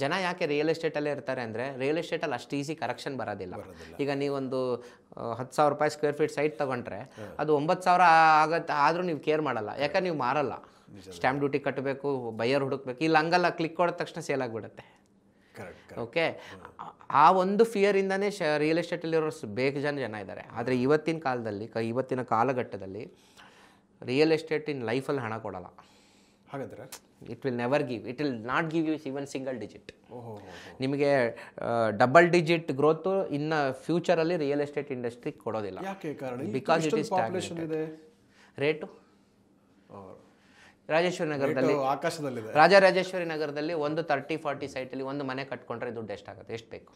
ಜನ ಯಾಕೆ ರಿಯಲ್ ಎಸ್ಟೇಟಲ್ಲೇ ಇರ್ತಾರೆ ಅಂದರೆ, ರಿಯಲ್ ಎಸ್ಟೇಟಲ್ಲಿ ಅಷ್ಟು ಈಸಿ ಕರೆಕ್ಷನ್ ಬರೋದಿಲ್ಲ. ಈಗ ನೀವೊಂದು 10,000 ರೂಪಾಯಿ ಸ್ಕ್ವೇರ್ ಫೀಟ್ ಸೈಟ್ ತೊಗೊಂಡ್ರೆ ಅದು 9,000 ಆಗುತ್ತೆ, ಆದರೂ ನೀವು ಕೇರ್ ಮಾಡಲ್ಲ. ಯಾಕಂದ್ರೆ ನೀವು ಮಾರಲ್ಲ. ಸ್ಟ್ಯಾಂಪ್ ಡ್ಯೂಟಿ ಕಟ್ಟಬೇಕು, ಬೈಯರ್ ಹುಡುಕ್ಬೇಕು. ಇಲ್ಲಿ ಹಂಗಲ್ಲ, ಕ್ಲಿಕ್ ಕೊಡಿದ ತಕ್ಷಣ ಸೇಲ್ ಆಗಿಬಿಡುತ್ತೆ. ಓಕೆ, ಆ ಒಂದು ಫಿಯರಿಂದನೇ ರಿಯಲ್ ಎಸ್ಟೇಟಲ್ಲಿರೋ ಜನ ಇದ್ದಾರೆ. ಆದರೆ ಇವತ್ತಿನ ಕಾಲದಲ್ಲಿ, ಇವತ್ತಿನ ಕಾಲಘಟ್ಟದಲ್ಲಿ ರಿಯಲ್ ಎಸ್ಟೇಟ್ ಇನ್ ಲೈಫಲ್ಲಿ ಹಣ ಕೊಡಲ್ಲ. ಹಾಗಾದರೆ it will never give, it will not give you even single digit. ನಿಮಗೆ ಡಬಲ್ ಡಿಜಿಟ್ ಗ್ರೋತು ಇನ್ನು ಫ್ಯೂಚರಲ್ಲಿ ರಿಯಲ್ ಎಸ್ಟೇಟ್ ಇಂಡಸ್ಟ್ರಿ ಕೊಡೋದಿಲ್ಲ. Because it is rate Rajeshwari ನಗರದಲ್ಲಿ, ರಾಜರಾಜೇಶ್ವರಿ ನಗರದಲ್ಲಿ ಒಂದು 30-40 ಸೈಟಲ್ಲಿ ಒಂದು ಮನೆ ಕಟ್ಕೊಂಡ್ರೆ ದುಡ್ಡು ಎಷ್ಟಾಗುತ್ತೆ? ಎಷ್ಟು ಬೇಕು?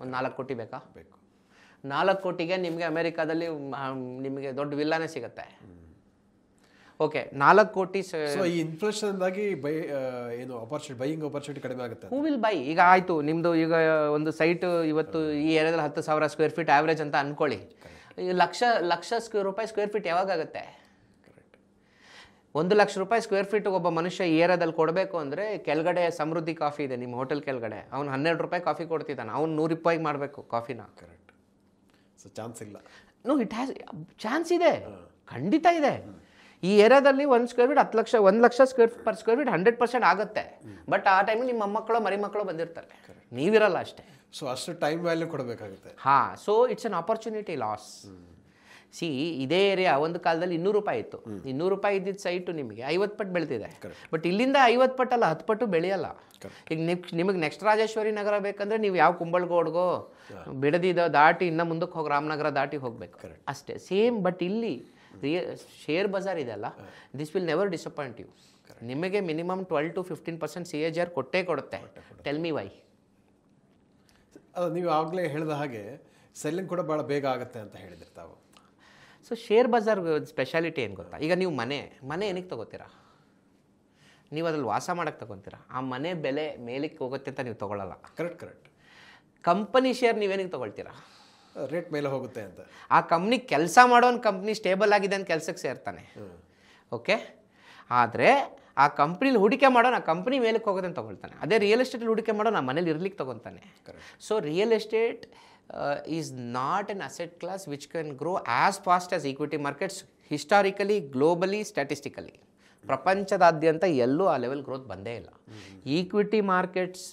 ಒಂದು 4 ಕೋಟಿ ಬೇಕಾ? 4 ಕೋಟಿಗೆ ನಿಮಗೆ ಅಮೆರಿಕಾದಲ್ಲಿ ನಿಮಗೆ ದೊಡ್ಡ ವಿಲ್ಲಾನೇ ಸಿಗುತ್ತೆ. ಓಕೆ, 4 ಕೋಟಿ. ಈ ಇನ್ಫ್ಲೇಷನ್ದಾಗಿ ಏನು ಬೈಯಿಂಗ್ ಆಪರ್ಚುನಿಟಿ ಕಡಿಮೆ ಆಗುತ್ತೆ. Who will buy? ಈಗ ಆಯಿತು, ನಿಮ್ಮದು ಈಗ ಒಂದು ಸೈಟ್ ಇವತ್ತು ಈ ಏರಿಯಾದಲ್ಲಿ 10,000 ಸ್ಕ್ವೇರ್ ಫೀಟ್ ಆವ್ರೇಜ್ ಅಂತ ಅಂದ್ಕೊಳ್ಳಿ. ಲಕ್ಷ ರೂಪಾಯಿ ಸ್ಕ್ವೇರ್ ಫೀಟ್ ಯಾವಾಗ ಆಗುತ್ತೆ? 1 ಲಕ್ಷ ರೂಪಾಯಿ ಸ್ಕ್ವೇರ್ ಫೀಟ್ ಒಬ್ಬ ಮನುಷ್ಯ ಈ ಏರಿಯಾದಲ್ಲಿ ಕೊಡಬೇಕು ಅಂದರೆ, ಕೆಳಗಡೆ ಸಮೃದ್ಧಿ ಕಾಫಿ ಇದೆ ನಿಮ್ಮ ಹೋಟೆಲ್ ಕೆಳಗಡೆ, ಅವ್ನು 12 ರೂಪಾಯಿ ಕಾಫಿ ಕೊಡ್ತಿದ್ದಾನೆ, ಅವ್ನು 100 ರೂಪಾಯಿಗೆ ಮಾಡಬೇಕು ಕಾಫಿನ. ಕರೆಕ್ಟ್. ಸೊ ಚಾನ್ಸ್ ಇಲ್ಲ. ನೋ, ಇಟ್ ಹ್ಯಾಸ್ ಚಾನ್ಸ್ ಇದೆ, ಖಂಡಿತ ಇದೆ. ಈ ಏರಿಯಾದಲ್ಲಿ 1 square feet 1 lakh per square feet 100% ಆಗುತ್ತೆ. ಬಟ್ ಆ ಟೈಮಲ್ಲಿ ನಿಮ್ಮ ಮೊಮ್ಮಕ್ಕಳು ಮರಿ ಮಕ್ಕಳು ಬಂದಿರ್ತಾರೆ, ನೀವಿರಲ್ಲ ಅಷ್ಟೇ. ಸೊ ಅಷ್ಟು ಟೈಮ್ ವ್ಯಾಲ್ಯೂ ಕೊಡಬೇಕಾಗುತ್ತೆ. ಹಾಂ, so it's an opportunity loss. C, ಇದೇ ಏರಿಯಾ ಒಂದು ಕಾಲದಲ್ಲಿ 200 ರೂಪಾಯಿ ಇತ್ತು. 200 ರೂಪಾಯಿ ಇದ್ದಿದ್ದ ಸೈಟು ನಿಮಗೆ 50 ಪಟ್ಟು ಬೆಳೆದಿದೆ. ಬಟ್ ಇಲ್ಲಿಂದ 50 ಪಟ್ಟಲ್ಲ, 10 ಪಟ್ಟು ಬೆಳೆಯಲ್ಲ. ಈಗ ನಿಮಗೆ ನೆಕ್ಸ್ಟ್ ರಾಜೇಶ್ವರಿ ನಗರ ಬೇಕಂದ್ರೆ ನೀವು ಯಾವ ಕುಂಬಳಗೋಡ್ಗೋ ಬಿಡದಿದ ದಾಟಿ ಇನ್ನು ಮುಂದಕ್ಕೆ ಹೋಗಿ ರಾಮನಗರ ದಾಟಿ ಹೋಗಬೇಕು ಅಷ್ಟೇ. ಸೇಮ್. ಬಟ್ ಇಲ್ಲಿ ಶೇರ್ ಬಜಾರ್ ಇದೆಯಲ್ಲ, this will never disappoint you. ನಿಮಗೆ ಮಿನಿಮಮ್ 12-15% CAGR ಕೊಟ್ಟೇ ಕೊಡುತ್ತೆ. Tell me why. ನೀವು ಆಗಲೇ ಹೇಳಿದ ಹಾಗೆ ಸೆಲ್ಲಿಂಗ್ ಕೂಡ ಭಾಳ ಬೇಗ ಆಗುತ್ತೆ ಅಂತ ಹೇಳಿದ್ರೆ ತಾವು. ಸೊ ಶೇರ್ ಬಜಾರ್ ಸ್ಪೆಷಾಲಿಟಿ ಏನು ಗೊತ್ತಾ? ಈಗ ನೀವು ಮನೆ ಏನಕ್ಕೆ ತೊಗೋತೀರಾ? ನೀವು ಅದ್ರಲ್ಲಿ ವಾಸ ಮಾಡೋಕ್ಕೆ ತೊಗೊತೀರಾ. ಆ ಮನೆ ಬೆಲೆ ಮೇಲಕ್ಕೆ ಹೋಗುತ್ತೆ ಅಂತ ನೀವು ತೊಗೊಳ್ಳಲ್ಲ. ಕರೆಕ್ಟ್. ಕಂಪನಿ ಶೇರ್ ನೀವೇನಿಗೆ ತೊಗೊಳ್ತೀರಾ? ರೇಟ್ ಮೇಲೆ ಹೋಗುತ್ತೆ ಅಂತ. ಆ ಕಂಪ್ನಿ ಕೆಲಸ ಮಾಡೋನು ಕಂಪ್ನಿ ಸ್ಟೇಬಲ್ ಆಗಿದೆ ಅಂತ ಕೆಲಸಕ್ಕೆ ಸೇರ್ತಾನೆ. ಓಕೆ, ಆದರೆ ಆ ಕಂಪ್ನಿಲಿ ಹೂಡಿಕೆ ಮಾಡೋನು ಆ ಕಂಪ್ನಿ ಮೇಲಕ್ಕೆ ಹೋಗೋದು ಅಂತ ತೊಗೊಳ್ತಾನೆ. ಅದೇ ರಿಯಲ್ ಎಸ್ಟೇಟಲ್ಲಿ ಹೂಡಿಕೆ ಮಾಡೋನು ಆ ಮನೇಲಿ ಇರ್ಲಿಕ್ಕೆ ತೊಗೊತಾನೆ. So real estate is not an asset class which can grow as fast as equity markets historically, globally, statistically. ಪ್ರಪಂಚದಾದ್ಯಂತ ಎಲ್ಲೂ ಆ ಲೆವೆಲ್ ಗ್ರೋತ್ ಬಂದೇ ಇಲ್ಲ. ಈಕ್ವಿಟಿ ಮಾರ್ಕೆಟ್ಸ್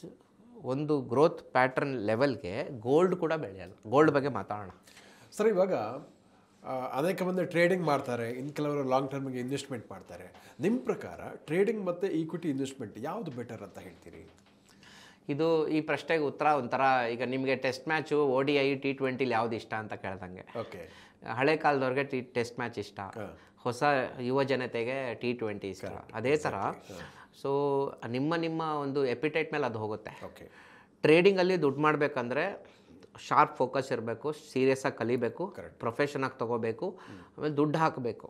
ಒಂದು ಗ್ರೋತ್ ಪ್ಯಾಟರ್ನ್ ಲೆವೆಲ್ಗೆ ಗೋಲ್ಡ್ ಕೂಡ ಬೆಳೆಯಲ್ಲ. ಗೋಲ್ಡ್ ಬಗ್ಗೆ ಮಾತಾಡೋಣ ಸರ್. ಇವಾಗ ಅನೇಕ ಮಂದಿ ಟ್ರೇಡಿಂಗ್ ಮಾಡ್ತಾರೆ, ಇನ್ನು ಕೆಲವರು ಲಾಂಗ್ ಟರ್ಮ್ಗೆ ಇನ್ವೆಸ್ಟ್ಮೆಂಟ್ ಮಾಡ್ತಾರೆ. ನಿಮ್ಮ ಪ್ರಕಾರ ಟ್ರೇಡಿಂಗ್ ಮತ್ತು ಈಕ್ವಿಟಿ ಇನ್ವೆಸ್ಟ್ಮೆಂಟ್ ಯಾವುದು ಬೆಟರ್ ಅಂತ ಹೇಳ್ತೀರಿ? ಇದು ಈ ಪ್ರಶ್ನೆಗೆ ಉತ್ತರ ಒಂಥರ, ಈಗ ನಿಮಗೆ ಟೆಸ್ಟ್ ಮ್ಯಾಚು ODI T20 ಯಾವ್ದು ಇಷ್ಟ ಅಂತ ಕೇಳ್ದಂಗೆ. ಓಕೆ, ಹಳೆ ಕಾಲದವ್ರಿಗೆ ಟೆಸ್ಟ್ ಮ್ಯಾಚ್ ಇಷ್ಟ, ಹೊಸ ಯುವ ಜನತೆಗೆ T20 ಇಷ್ಟ. ಅದೇ ಥರ ಸೊ ನಿಮ್ಮ ಒಂದು ಎಪಿಟೈಟ್ ಮೇಲೆ ಅದು ಹೋಗುತ್ತೆ. ಓಕೆ, ಟ್ರೇಡಿಂಗಲ್ಲಿ ದುಡ್ಡು ಮಾಡಬೇಕಂದ್ರೆ ಶಾರ್ಪ್ ಫೋಕಸ್ ಇರಬೇಕು, ಸೀರಿಯಸ್ಸಾಗಿ ಕಲಿಬೇಕು, ಪ್ರೊಫೆಷನಾಗಿ ತೊಗೋಬೇಕು, ಆಮೇಲೆ ದುಡ್ಡು ಹಾಕಬೇಕು,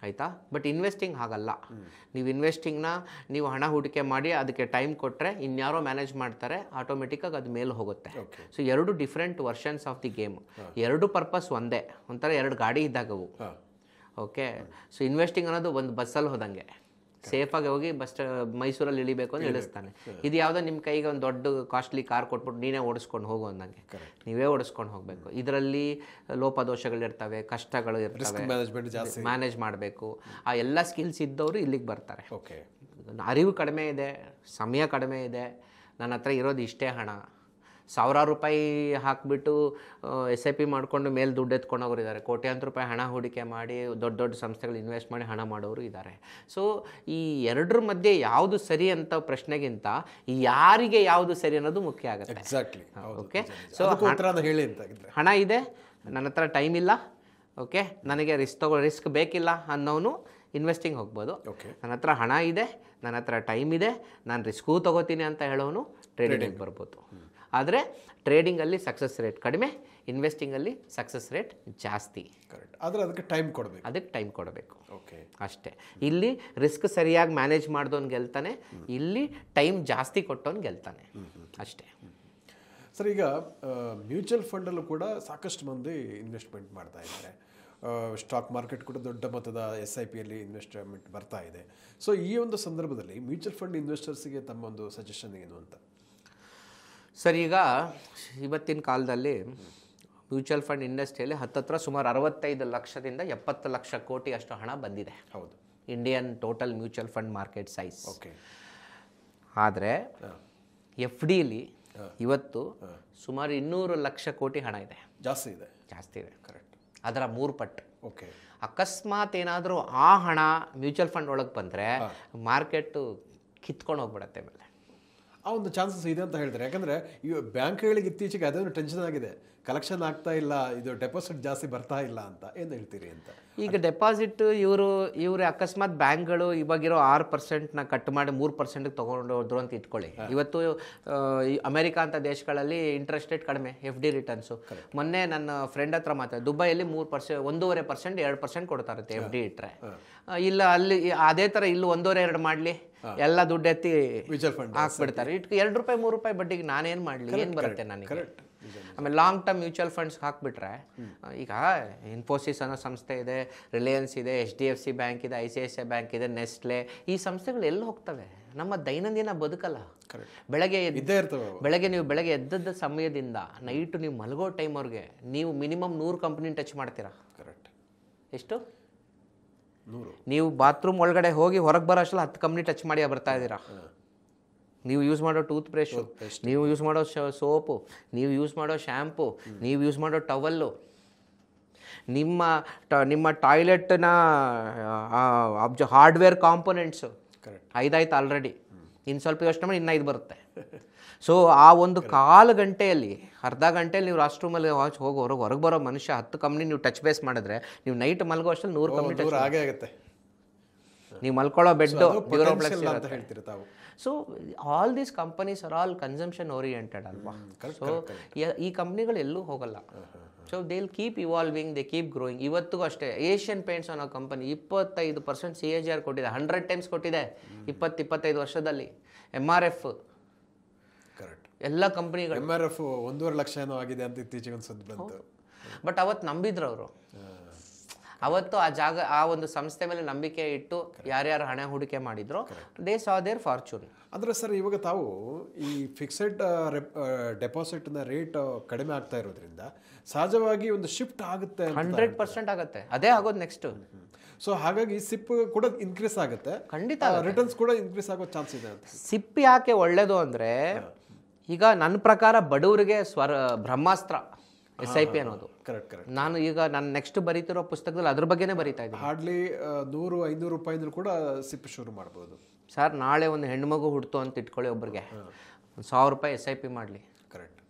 ಆಯಿತಾ? ಬಟ್ ಇನ್ವೆಸ್ಟಿಂಗ್ ಹಾಗಲ್ಲ. ನೀವು ಇನ್ವೆಸ್ಟಿಂಗ್ನ ನೀವು ಹಣ ಹೂಡಿಕೆ ಮಾಡಿ ಅದಕ್ಕೆ ಟೈಮ್ ಕೊಟ್ಟರೆ ಇನ್ಯಾರೋ ಮ್ಯಾನೇಜ್ ಮಾಡ್ತಾರೆ, ಆಟೋಮೆಟಿಕ್ಕಾಗಿ ಅದು ಮೇಲೆ ಹೋಗುತ್ತೆ. So 2 different versions of the game. 2 purpose ಒಂದೇ, ಒಂಥರ 2 ಗಾಡಿ ಇದ್ದಾಗವು. ಓಕೆ, ಸೊ ಇನ್ವೆಸ್ಟಿಂಗ್ ಅನ್ನೋದು ಒಂದು ಬಸ್ಸಲ್ಲಿ ಹೋದಂಗೆ, ಸೇಫಾಗಿ ಹೋಗಿ ಮೈಸೂರಲ್ಲಿ ಇಳಿಬೇಕು ಅಂತ ಇಳಿಸ್ತಾನೆ. ಇದು ಯಾವುದೋ ನಿಮ್ಮ ಕೈಗೆ ಒಂದು ದೊಡ್ಡ ಕಾಸ್ಟ್ಲಿ ಕಾರ್ ಕೊಟ್ಬಿಟ್ಟು ನೀನೇ ಓಡಿಸ್ಕೊಂಡು ಹೋಗು ಅಂದಂಗೆ, ನೀವೇ ಓಡಿಸ್ಕೊಂಡು ಹೋಗಬೇಕು. ಇದರಲ್ಲಿ ಲೋಪದೋಷಗಳಿರ್ತವೆ, ಕಷ್ಟಗಳು ಇರ್ತವೆ, ಮ್ಯಾನೇಜ್ ಮಾಡಬೇಕು. ಆ ಎಲ್ಲ ಸ್ಕಿಲ್ಸ್ ಇದ್ದವರು ಇಲ್ಲಿಗೆ ಬರ್ತಾರೆ. ಓಕೆ, ಅರಿವು ಕಡಿಮೆ ಇದೆ, ಸಮಯ ಕಡಿಮೆ ಇದೆ, ನನ್ನ ಹತ್ರ ಇರೋದು ಇಷ್ಟೇ ಹಣ, ಸಾವಿರಾರು ರೂಪಾಯಿ ಹಾಕಿಬಿಟ್ಟು SIP ಮಾಡಿಕೊಂಡು ಮೇಲೆ ದುಡ್ಡು ಎತ್ಕೊಂಡವ್ರು ಇದ್ದಾರೆ, ಕೋಟ್ಯಾಂತರ ರೂಪಾಯಿ ಹಣ ಹೂಡಿಕೆ ಮಾಡಿ ದೊಡ್ಡ ದೊಡ್ಡ ಸಂಸ್ಥೆಗಳು ಇನ್ವೆಸ್ಟ್ ಮಾಡಿ ಹಣ ಮಾಡೋರು ಇದ್ದಾರೆ. ಸೊ ಈ ಎರಡರ ಮಧ್ಯೆ ಯಾವುದು ಸರಿ ಅಂತ ಪ್ರಶ್ನೆಗಿಂತ ಯಾರಿಗೆ ಯಾವುದು ಸರಿ ಅನ್ನೋದು ಮುಖ್ಯ ಆಗುತ್ತೆ. ಎಕ್ಸಾಕ್ಟ್ಲಿ. ಓಕೆ. ಸೊ ಹೇಳಿ ಅಂತ ಹಣ ಇದೆ, ನನ್ನ ಹತ್ರ ಟೈಮ್ ಇಲ್ಲ, ಓಕೆ, ನನಗೆ ರಿಸ್ಕ್ ಬೇಕಿಲ್ಲ ಅನ್ನೋನು ಇನ್ವೆಸ್ಟಿಂಗ್ ಹೋಗ್ಬೋದು. ನನ್ನ ಹತ್ರ ಹಣ ಇದೆ, ನನ್ನ ಹತ್ರ ಟೈಮ್ ಇದೆ, ನಾನು ರಿಸ್ಕೂ ತೊಗೋತೀನಿ ಅಂತ ಹೇಳೋನು ಟ್ರೇಡಿಂಗ್ ಬರ್ಬೋದು. ಆದರೆ ಟ್ರೇಡಿಂಗಲ್ಲಿ ಸಕ್ಸಸ್ ರೇಟ್ ಕಡಿಮೆ, ಇನ್ವೆಸ್ಟಿಂಗಲ್ಲಿ ಸಕ್ಸಸ್ ರೇಟ್ ಜಾಸ್ತಿ. ಕರೆಕ್ಟ್. ಆದರೆ ಅದಕ್ಕೆ ಟೈಮ್ ಕೊಡಬೇಕು. ಅದಕ್ಕೆ ಟೈಮ್ ಕೊಡಬೇಕು. ಓಕೆ, ಅಷ್ಟೇ. ಇಲ್ಲಿ ರಿಸ್ಕ್ ಸರಿಯಾಗಿ ಮ್ಯಾನೇಜ್ ಮಾಡಿದವನು ಗೆಲ್ತಾನೆ, ಇಲ್ಲಿ ಟೈಮ್ ಜಾಸ್ತಿ ಕೊಟ್ಟವನು ಗೆಲ್ತಾನೆ, ಅಷ್ಟೇ. ಸರ್, ಈಗ ಮ್ಯೂಚುವಲ್ ಫಂಡಲ್ಲೂ ಕೂಡ ಸಾಕಷ್ಟು ಮಂದಿ ಇನ್ವೆಸ್ಟ್ಮೆಂಟ್ ಮಾಡ್ತಾ ಇದ್ದಾರೆ. ಸ್ಟಾಕ್ ಮಾರ್ಕೆಟ್ ಕೂಡ ದೊಡ್ಡ ಮೊತ್ತದ SIPಯಲ್ಲಿ ಇನ್ವೆಸ್ಟ್ಮೆಂಟ್ ಬರ್ತಾ ಇದೆ. ಸೊ ಈ ಒಂದು ಸಂದರ್ಭದಲ್ಲಿ ಮ್ಯೂಚುವಲ್ ಫಂಡ್ ಇನ್ವೆಸ್ಟರ್ಸ್ಗೆ ತಮ್ಮ ಒಂದು ಸಜೆಷನ್ ಏನು ಅಂತ? ಸರ್, ಈಗ ಇವತ್ತಿನ ಕಾಲದಲ್ಲಿ ಮ್ಯೂಚುವಲ್ ಫಂಡ್ ಇಂಡಸ್ಟ್ರಿಯಲ್ಲಿ ಹತ್ತತ್ರ ಸುಮಾರು 65 ಲಕ್ಷದಿಂದ 70 ಲಕ್ಷ ಕೋಟಿ ಅಷ್ಟು ಹಣ ಬಂದಿದೆ. ಹೌದು, Indian total mutual fund market size. Okay. ಆದರೆ FDಲಿ ಇವತ್ತು ಸುಮಾರು 200 ಲಕ್ಷ ಕೋಟಿ ಹಣ ಇದೆ. ಜಾಸ್ತಿ ಇದೆ. ಕರೆಕ್ಟ್. ಅದರ 3 ಪಟ್ಟು. ಓಕೆ. ಅಕಸ್ಮಾತ್ ಏನಾದರೂ ಆ ಹಣ ಮ್ಯೂಚುವಲ್ ಫಂಡ್ ಒಳಗೆ ಬಂದರೆ ಮಾರ್ಕೆಟು ಕಿತ್ಕೊಂಡು ಹೋಗ್ಬಿಡತ್ತೆ ಮೇಲೆ. ಆ ಒಂದು ಚಾನ್ಸಸ್ ಇದೆ ಅಂತ ಹೇಳ್ತಾರೆ. ಯಾಕಂದರೆ ಈ ಬ್ಯಾಂಕ್ಗಳಿಗೆ ಇತ್ತೀಚೆಗೆ ಅದೊಂದು ಟೆನ್ಷನ್ ಆಗಿದೆ, ಕಲೆಕ್ಷನ್ ಆಗ್ತಾ ಇಲ್ಲ, ಇದು ಡೆಪಾಸಿಟ್ ಜಾಸ್ತಿ ಬರ್ತಾ ಇಲ್ಲ ಅಂತ. ಏನು ಹೇಳ್ತೀರಿ ಅಂತ? ಈಗ ಡೆಪಾಸಿಟ್ ಇವರು ಅಕಸ್ಮಾತ್ ಬ್ಯಾಂಕ್ಗಳು ಇವಾಗಿರೋ 6% ಕಟ್ ಮಾಡಿ 3% ತೊಗೊಂಡು ಹೋದ್ರು ಅಂತ ಇಟ್ಕೊಳ್ಳಿ. ಇವತ್ತು ಅಮೆರಿಕ ಅಂತ ದೇಶಗಳಲ್ಲಿ ಇಂಟ್ರೆಸ್ಟ್ ರೇಟ್ ಕಡಿಮೆ, FD ರಿಟರ್ನ್ಸು. ಮೊನ್ನೆ ನನ್ನ ಫ್ರೆಂಡ್ ಹತ್ರ ಮಾತಾಡಿ, ದುಬೈಯಲ್ಲಿ 3%, 1.5%, 2% ಕೊಡ್ತಾರಂತೆ FD ಇಟ್ಟರೆ. ಇಲ್ಲ ಅಲ್ಲಿ ಅದೇ ಥರ ಇಲ್ಲೂ 1.5-2 ಮಾಡಲಿ, ಎಲ್ಲ ದುಡ್ಡು ಎತ್ತಿ ಮ್ಯೂಚುವಲ್ ಫಂಡ್ ಹಾಕ್ಬಿಡ್ತಾರೆ. ಇಟ್ಟು ₹2-3 ಬಡ್ಡಿಗೆ ನಾನೇನು ಮಾಡಲಿ, ಏನು ಬರುತ್ತೆ ನನಗೆ? ಆಮೇಲೆ ಲಾಂಗ್ ಟರ್ಮ್ ಮ್ಯೂಚುವಲ್ ಫಂಡ್ಸ್ ಹಾಕ್ಬಿಟ್ರೆ, ಈಗ ಇನ್ಫೋಸಿಸ್ ಅನ್ನೋ ಸಂಸ್ಥೆ ಇದೆ, ರಿಲಯನ್ಸ್ ಇದೆ, HDFC ಬ್ಯಾಂಕ್ ಇದೆ, ICICI ಬ್ಯಾಂಕ್ ಇದೆ, ನೆಸ್ಟ್ಲೆ, ಈ ಸಂಸ್ಥೆಗಳು ಎಲ್ಲಿ ಹೋಗ್ತವೆ? ನಮ್ಮ ದೈನಂದಿನ ಬದುಕಲ್ಲ. ಬೆಳಗ್ಗೆ ನೀವು ಎದ್ದದ ಸಮಯದಿಂದ ನೈಟು ನೀವು ಮಲಗೋ ಟೈಮ್ವರೆಗೆ ನೀವು ಮಿನಿಮಮ್ 100 ಕಂಪ್ನಿ ಟಚ್ ಮಾಡ್ತೀರಾ. ಕರೆಕ್ಟ್. ಎಷ್ಟು? 100. ನೀವು ಬಾತ್ರೂಮ್ ಒಳಗಡೆ ಹೋಗಿ ಹೊರಗೆ ಬರೋ ಅಷ್ಟಲ್ಲ 10 ಕಂಪ್ನಿ ಟಚ್ ಮಾಡಿ ಬರ್ತಾ ಇದ್ದೀರಾ. ನೀವು ಯೂಸ್ ಮಾಡೋ ಟೂತ್ ಬ್ರಷು, ನೀವು ಯೂಸ್ ಮಾಡೋ ಸೋಪು, ನೀವು ಯೂಸ್ ಮಾಡೋ ಶ್ಯಾಂಪು, ನೀವು ಯೂಸ್ ಮಾಡೋ ಟವಲ್ಲು, ನಿಮ್ಮ ಟಾಯ್ಲೆಟ್ನ ಹಾರ್ಡ್ವೇರ್ ಕಾಂಪೊನೆಂಟ್ಸು 5 ಆಯ್ತು ಆಲ್ರೆಡಿ. ಇನ್ನು ಸ್ವಲ್ಪ ಯೋಚನೆ ಮಾಡಿ ಇನ್ನು 5 ಬರುತ್ತೆ. ಸೊ ಆ ಒಂದು ಕಾಲು ಗಂಟೆಯಲ್ಲಿ, ಅರ್ಧ ಗಂಟೆಯಲ್ಲಿ ನೀವು ರೂಮಲ್ಲಿ ಹೋಗಿ ಹೊರಗೆ ಬರೋ ಮನುಷ್ಯ 10 ಕಂಪ್ನಿ ನೀವು ಟಚ್ ಬೇಸ್ ಮಾಡಿದ್ರೆ, ನೀವು ನೈಟ್ ಮಲ್ಗೋ ಅಷ್ಟಲ್ಲಿ 100 ಕಂಪ್ನಿ ಟಚ್ ಆಗುತ್ತೆ. ನೀವು ಮಲ್ಕೊಳ್ಳೋ ಬೆಡ್ಡು ಡ್ಯೂರೋಪ್ಲೆಕ್ಸ್ ಅಂತ ಹೇಳ್ತೀರಿ ತಾವು. So all these companies are all consumption oriented ಅಲ್ವಾ? ಸೊ ಈ ಕಂಪ್ನಿಗಳು ಎಲ್ಲೂ ಹೋಗಲ್ಲ. So they will keep evolving, they keep growing. ಇವತ್ತಿಗೂ ಅಷ್ಟೇ ಏಷ್ಯನ್ ಪೇಂಟ್ಸ್ ಅನ್ನೋ ಕಂಪನಿ 25% CAGR ಕೊಟ್ಟಿದೆ, 100 ಟೈಮ್ಸ್ ಕೊಟ್ಟಿದೆ 20-25 ವರ್ಷದಲ್ಲಿ. MRF, ಕರೆಕ್ಟ್, ಎಲ್ಲ ಕಂಪ್ನಿಗಳು. MRF 1.5 ಲಕ್ಷ ಏನೋ ಆಗಿದೆ ಅಂತ ಇತ್ತೀಚೆಗೆ ಒಂದು ಸುದ್ದಿ ಬಂತು. ಬಟ್ ಅವತ್ತು ನಂಬಿದ್ರು ಅವರು. ಅವತ್ತು ಆ ಒಂದು ಸಂಸ್ಥೆ ಮೇಲೆ ನಂಬಿಕೆ ಇಟ್ಟು ಯಾರ್ಯಾರು ಹಣ ಹೂಡಿಕೆ ಮಾಡಿದ್ರು, ದೇ ಸಾ ದೇರ್ ಫಾರ್ಚೂನ್. ಅಂದರೆ ಸರ್, ಇವಾಗ ತಾವು ಈ ಫಿಕ್ಸೆಡ್ ಡೆಪಾಸಿಟ್ನ ರೇಟ್ ಕಡಿಮೆ ಆಗ್ತಾ ಇರೋದ್ರಿಂದ ಸಹಜವಾಗಿ ಒಂದು ಶಿಫ್ಟ್ ಆಗುತ್ತೆ. 100% ಆಗುತ್ತೆ, ಅದೇ ಆಗೋದು ನೆಕ್ಸ್ಟ್. ಸೊ ಹಾಗಾಗಿ ಸಿಪ್ ಕೂಡ ಇನ್ಕ್ರೀಸ್ ಆಗುತ್ತೆ, ಖಂಡಿತ ರಿಟರ್ನ್ಸ್ ಕೂಡ ಇನ್ಕ್ರೀಸ್ ಆಗೋ ಚಾನ್ಸ್ ಇದೆ ಅಂತ. ಸಿಪ್ ಯಾಕೆ ಒಳ್ಳೇದು ಅಂದರೆ, ಈಗ ನನ್ನ ಪ್ರಕಾರ ಬಡವರಿಗೆ ಬ್ರಹ್ಮಾಸ್ತ್ರ SIP ಅನ್ನೋದು. ಕರೆಕ್ಟ್. ನಾನು ಈಗ ನಾನು ನೆಕ್ಸ್ಟ್ ಬರೀತಿರೋ ಪುಸ್ತಕದಲ್ಲಿ ಅದ್ರ ಬಗ್ಗೆನೇ ಬರೀತಾ ಇದ್ದೀನಿ. ಹಾರ್ಡ್ಲಿ 100-500 ರೂಪಾಯಿಂದಲೂ ಕೂಡ ಸಿಪ್ ಶುರು ಮಾಡ್ಬೋದು. ಸರ್, ನಾಳೆ ಒಂದು ಹೆಣ್ಮಗು ಹುಡ್ತು ಅಂತ ಇಟ್ಕೊಳ್ಳಿ, ಒಬ್ಬರಿಗೆ 1,000 ರೂಪಾಯಿ SIP ಮಾಡಲಿ. ಕರೆಕ್ಟ್.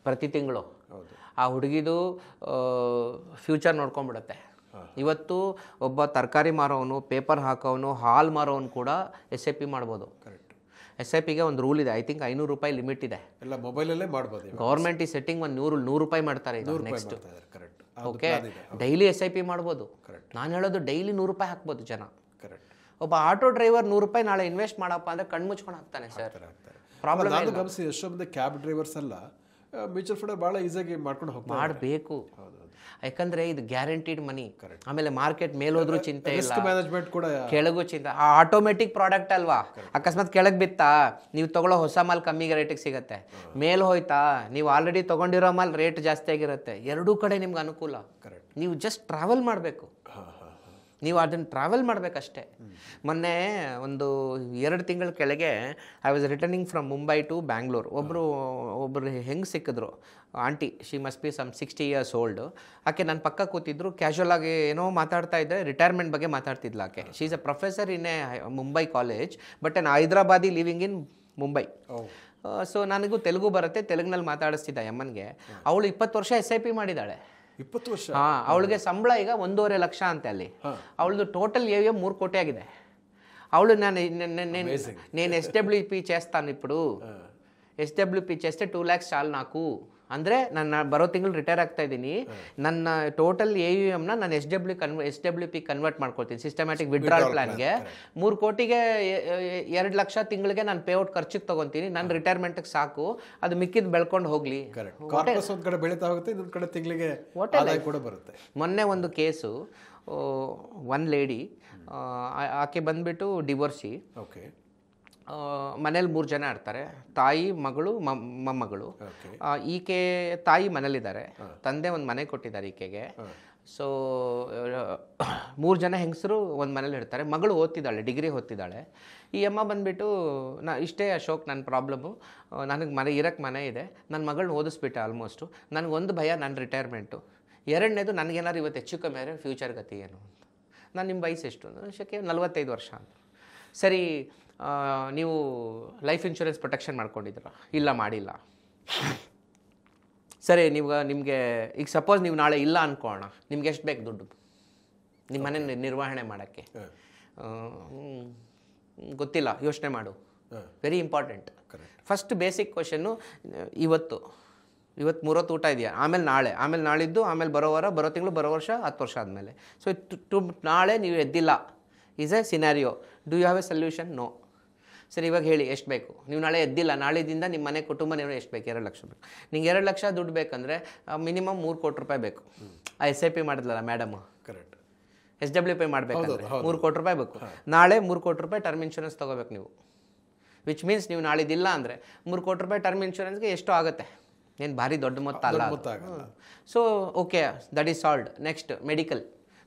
ಪ್ರತಿ ತಿಂಗಳು ಆ ಹುಡುಗಿದು ಫ್ಯೂಚರ್ ನೋಡ್ಕೊಂಡ್ಬಿಡುತ್ತೆ. ಇವತ್ತು ಒಬ್ಬ ತರಕಾರಿ ಮಾರೋನು, ಪೇಪರ್ ಹಾಕೋನು, ಹಾಲ್ ಮಾರೋನು ಕೂಡ SIP ಮಾಡ್ಬೋದು. ಕರೆಕ್ಟ್. SIPಗೆ ಒಂದು ರೂಲ್ ಇದೆ, ಐ ಥಿಂಕ್ 500 ರೂಪಾಯಿ ಲಿಮಿಟ್ ಇದೆ. ಎಲ್ಲ ಮೊಬೈಲಲ್ಲೇ ಮಾಡ್ಬೋದು. ಗೌರ್ಮೆಂಟ್ ಈ ಸೆಟ್ಟಿಂಗ್ ಒಂದು 100 ರೂಪಾಯಿ ಮಾಡ್ತಾರೆ ಈಗ next. Correct. Okay, daily SIP ಮಾಡ್ಬೋದು. ನಾನು ಹೇಳೋದು ಡೈಲಿ 100 ರೂಪಾಯಿ ಹಾಕ್ಬೋದು ಜನ. ಕರೆಕ್ಟ್. ಒಬ್ಬ ಆಟೋ ಡ್ರೈವರ್ 100 ರೂಪಾಯಿ ನಾಳೆ ಇನ್ವೆಸ್ಟ್ ಮಾಡಪ್ಪ ಅಂದರೆ ಕಣ್ಣು ಮುಚ್ಕೊಂಡು ಹಾಕ್ತಾನೆ ಸರ್. ಪ್ರಾಬ್ಲಮ್ ನಾನು ಗಮನಿಸಿ, ಎಷ್ಟೋ ಮಂದಿ ಕ್ಯಾಬ್ ಡ್ರೈವರ್ಸ್ ಎಲ್ಲ ಮ್ಯೂಚುವಲ್ ಫಂಡ್ ಭಾಳ ಈಸಿಯಾಗಿ ಮಾಡ್ಕೊಂಡು ಹೋಗ್ತಾರೆ. ಮಾಡಬೇಕು, ಯಾಕಂದ್ರೆ ಇದು ಗ್ಯಾರಂಟಿಡ್ ಮನಿ. ಆಮೇಲೆ ಮಾರ್ಕೆಟ್ ಮೇಲೋದ್ರೂ ಚಿಂತೆ ಇಲ್ಲ, ಮ್ಯಾನೇಜ್ಮೆಂಟ್ ಕೂಡ ಕೆಳಗೂ ಚಿಂತೆ. ಆಟೋಮೆಟಿಕ್ ಪ್ರಾಡಕ್ಟ್ ಅಲ್ವಾ? ಅಕಸ್ಮಾತ್ ಕೆಳಗೆ ಬಿತ್ತಾ, ನೀವು ತಗೊಳ್ಳೋ ಹೊಸ ಮಾಲ್ ಕಮ್ಮಿಗೆ ರೇಟಿಗೆ ಸಿಗುತ್ತೆ. ಮೇಲ್ ಹೋಯ್ತಾ, ನೀವು ಆಲ್ರೆಡಿ ತಗೊಂಡಿರೋ ಮಾಲ್ ರೇಟ್ ಜಾಸ್ತಿ ಆಗಿರುತ್ತೆ. ಎರಡೂ ಕಡೆ ನಿಮ್ಗೆ ಅನುಕೂಲ. ನೀವು ಜಸ್ಟ್ ಟ್ರಾವೆಲ್ ಮಾಡಬೇಕು. ನೀವು ಅದನ್ನು ಟ್ರಾವೆಲ್ ಮಾಡಬೇಕಷ್ಟೇ. ಮೊನ್ನೆ ಒಂದು 2 ತಿಂಗಳ ಕೆಳಗೆ I was returning from Mumbai to Bangalore. ಒಬ್ಬರು ಹೆಂಗೆ ಸಿಕ್ಕಿದ್ರು, aunty, she must be some 60 years old. ಆಕೆ ನನ್ನ ಪಕ್ಕ ಕೂತಿದ್ರು, ಕ್ಯಾಶುವಲ್ ಆಗಿ ಏನೋ ಮಾತಾಡ್ತಾ ಇದ್ದೆ, ರಿಟೈರ್ಮೆಂಟ್ ಬಗ್ಗೆ ಮಾತಾಡ್ತಿದ್ಲ ಆಕೆ. She is a professor in a Mumbai college, but on Hyderabadi living in Mumbai. So ನನಗೂ ತೆಲುಗು ಬರುತ್ತೆ, ತೆಲುಗಿನಲ್ಲಿ ಮಾತಾಡಿಸ್ತಿದ್ದ ಎಮ್ಮನ್ಗೆ. ಅವಳು 20 ವರ್ಷ SIP ಮಾಡಿದ್ದಾಳೆ. 20 ವರ್ಷ? ಹಾಂ, ಅವಳಿಗೆ ಸಂಬಳ ಈಗ 1.5 ಲಕ್ಷ ಅಂತೆ ಅಲ್ಲಿ. ಅವಳದು ಟೋಟಲ್ AUM 3 ಕೋಟಿ ಆಗಿದೆ. అవಳು నేను SWP చేస్తాను ఇప్పుడు, SWP చేస్తే 2 lakhs చాలు నాకు. ಅಂದರೆ ನನ್ನ ಬರೋ ತಿಂಗಳು ರಿಟೈರ್ ಆಗ್ತಾ ಇದ್ದೀನಿ, ನನ್ನ ಟೋಟಲ್ AUMನ ನಾನು SWP ಕನ್ವರ್ಟ್ ಮಾಡ್ಕೊಳ್ತೀನಿ ಸಿಸ್ಟಮ್ಯಾಟಿಕ್ ವಿಡ್ರಾಲ್ ಪ್ಲಾನ್ಗೆ. 3 ಕೋಟಿಗೆ 2 ಲಕ್ಷ ತಿಂಗಳಿಗೆ ನಾನು ಪೇಔಟ್ ಖರ್ಚಿಗೆ ತೊಗೊತೀನಿ, ನನ್ನ ರಿಟೈರ್ಮೆಂಟ್ಗೆ ಸಾಕು, ಅದು ಮಿಕ್ಕಿದ್ದು ಬೆಳ್ಕೊಂಡು ಹೋಗಲಿ. ಒಂದು ಕಡೆ ಬೆಳೀತಾ ಹೋಗುತ್ತೆ, ಇನ್ನೊಂದು ಕಡೆ ತಿಂಗಳಿಗೆ ಆದಾಯ ಕೂಡ ಬರುತ್ತೆ. ಮೊನ್ನೆ ಒಂದು ಕೇಸು, ಒನ್ ಲೇಡಿ, ಆಕೆ ಬಂದ್ಬಿಟ್ಟು ಡಿವೋರ್ಸಿ. ಓಕೆ. ಮನೇಲಿ 3 ಜನ ಇರ್ತಾರೆ, ತಾಯಿ, ಮಗಳು, ಮೊಮ್ಮಗಳು. ಈಕೆ ತಾಯಿ ಮನೇಲಿದ್ದಾರೆ, ತಂದೆ ಒಂದು ಮನೆ ಕೊಟ್ಟಿದ್ದಾರೆ ಈಕೆಗೆ. ಸೊ 3 ಜನ ಹೆಂಗಸರು ಒಂದು ಮನೇಲಿ ಇರ್ತಾರೆ. ಮಗಳು ಓದ್ತಿದ್ದಾಳೆ, ಡಿಗ್ರಿ ಓದ್ತಿದ್ದಾಳೆ. ಈ ಅಮ್ಮ ಬಂದುಬಿಟ್ಟು, ಇಷ್ಟೇ ಅಶೋಕ್ ನನ್ನ ಪ್ರಾಬ್ಲಮ್ಮು, ನನಗೆ ಇರೋಕ್ಕೆ ಮನೆ ಇದೆ, ನನ್ನ ಮಗಳನ್ನ ಓದಿಸ್ಬಿಟ್ಟೆ ಆಲ್ಮೋಸ್ಟು, ನನಗೊಂದು ಭಯ ನನ್ನ ರಿಟೈರ್ಮೆಂಟು, ಎರಡನೇದು ನನಗೇನಾದ್ರು ಇವತ್ತು ಹೆಚ್ಚು ಕಮ್ಮಿ ಆದರೆ ಫ್ಯೂಚರ್ ಗತಿ ಏನು ಅಂತ. ನಾನು ನಿಮ್ಮ ವಯಸ್ಸು ಎಷ್ಟು ವರ್ಷಕ್ಕೆ? 45 ವರ್ಷ ಅಂತ. ಸರಿ, ನೀವು ಲೈಫ್ ಇನ್ಶೂರೆನ್ಸ್ ಪ್ರೊಟೆಕ್ಷನ್ ಮಾಡ್ಕೊಂಡಿದ್ದೀರಾ? ಇಲ್ಲ, ಮಾಡಿಲ್ಲ. ಸರಿ, ನಿಮಗೆ ಈಗ ಸಪೋಸ್ ನೀವು ನಾಳೆ ಇಲ್ಲ ಅಂದ್ಕೊಳ್ಳೋಣ, ನಿಮ್ಗೆ ಎಷ್ಟು ಬೇಕು ದುಡ್ಡು ನಿಮ್ಮ ಮನೆ ನಿರ್ವಹಣೆ ಮಾಡೋಕ್ಕೆ? ಗೊತ್ತಿಲ್ಲ, ಯೋಚನೆ ಮಾಡು. Very important. First basic question, ಇವತ್ತು 3 ಹೊತ್ತು ಊಟ ಇದೆಯಾ? ಆಮೇಲೆ ನಾಳೆ, ಆಮೇಲೆ ನಾಳಿದ್ದು, ಆಮೇಲೆ ಬರೋ ವಾರ, ಬರೋ ತಿಂಗಳು, ಬರೋ ವರ್ಷ, 10 ವರ್ಷ ಆದಮೇಲೆ. ಸೊ ನಾಳೆ ನೀವು ಎದ್ದಿಲ್ಲ is a scenario. Do you have a solution? No. ಸರಿ, ಇವಾಗ ಹೇಳಿ ಎಷ್ಟು ಬೇಕು? ನೀವು ನಾಳೆ ಎದ್ದಿಲ್ಲ, ನಾಳಿದಿಂದ ನಿಮ್ಮ ಮನೆ ಕುಟುಂಬ ನೀವು ಎಷ್ಟು ಬೇಕು? 2 ಲಕ್ಷ ಬೇಕು. ನಿಂಗೆ 2 ಲಕ್ಷ ದುಡ್ಡು ಬೇಕಂದರೆ ಮಿನಿಮಮ್ 3 ಕೋಟಿ ರೂಪಾಯಿ ಬೇಕು. ಆ SIP ಮಾಡಿದ್ಲಲ್ಲ ಮೇಡಮು, ಕರೆಕ್ಟ್, SWP ಮಾಡಬೇಕಂದ್ರೆ 3 ಕೋಟಿ ರೂಪಾಯಿ ಬೇಕು. ನಾಳೆ 3 ಕೋಟಿ ರೂಪಾಯಿ ಟರ್ಮ್ ಇನ್ಶೂರೆನ್ಸ್ ತೊಗೋಬೇಕು ನೀವು. ವಿಚ್ ಮೀನ್ಸ್ ನೀವು ನಾಳಿದ್ದಿಲ್ಲ ಅಂದರೆ 3 ಕೋಟಿ ರೂಪಾಯಿ ಟರ್ಮ್ ಇನ್ಶೂರೆನ್ಸ್ಗೆ ಎಷ್ಟು ಆಗುತ್ತೆ? ಏನು ಭಾರಿ ದೊಡ್ಡ ಮೊತ್ತ ಅಲ್ಲ. So okay, that is solved. Next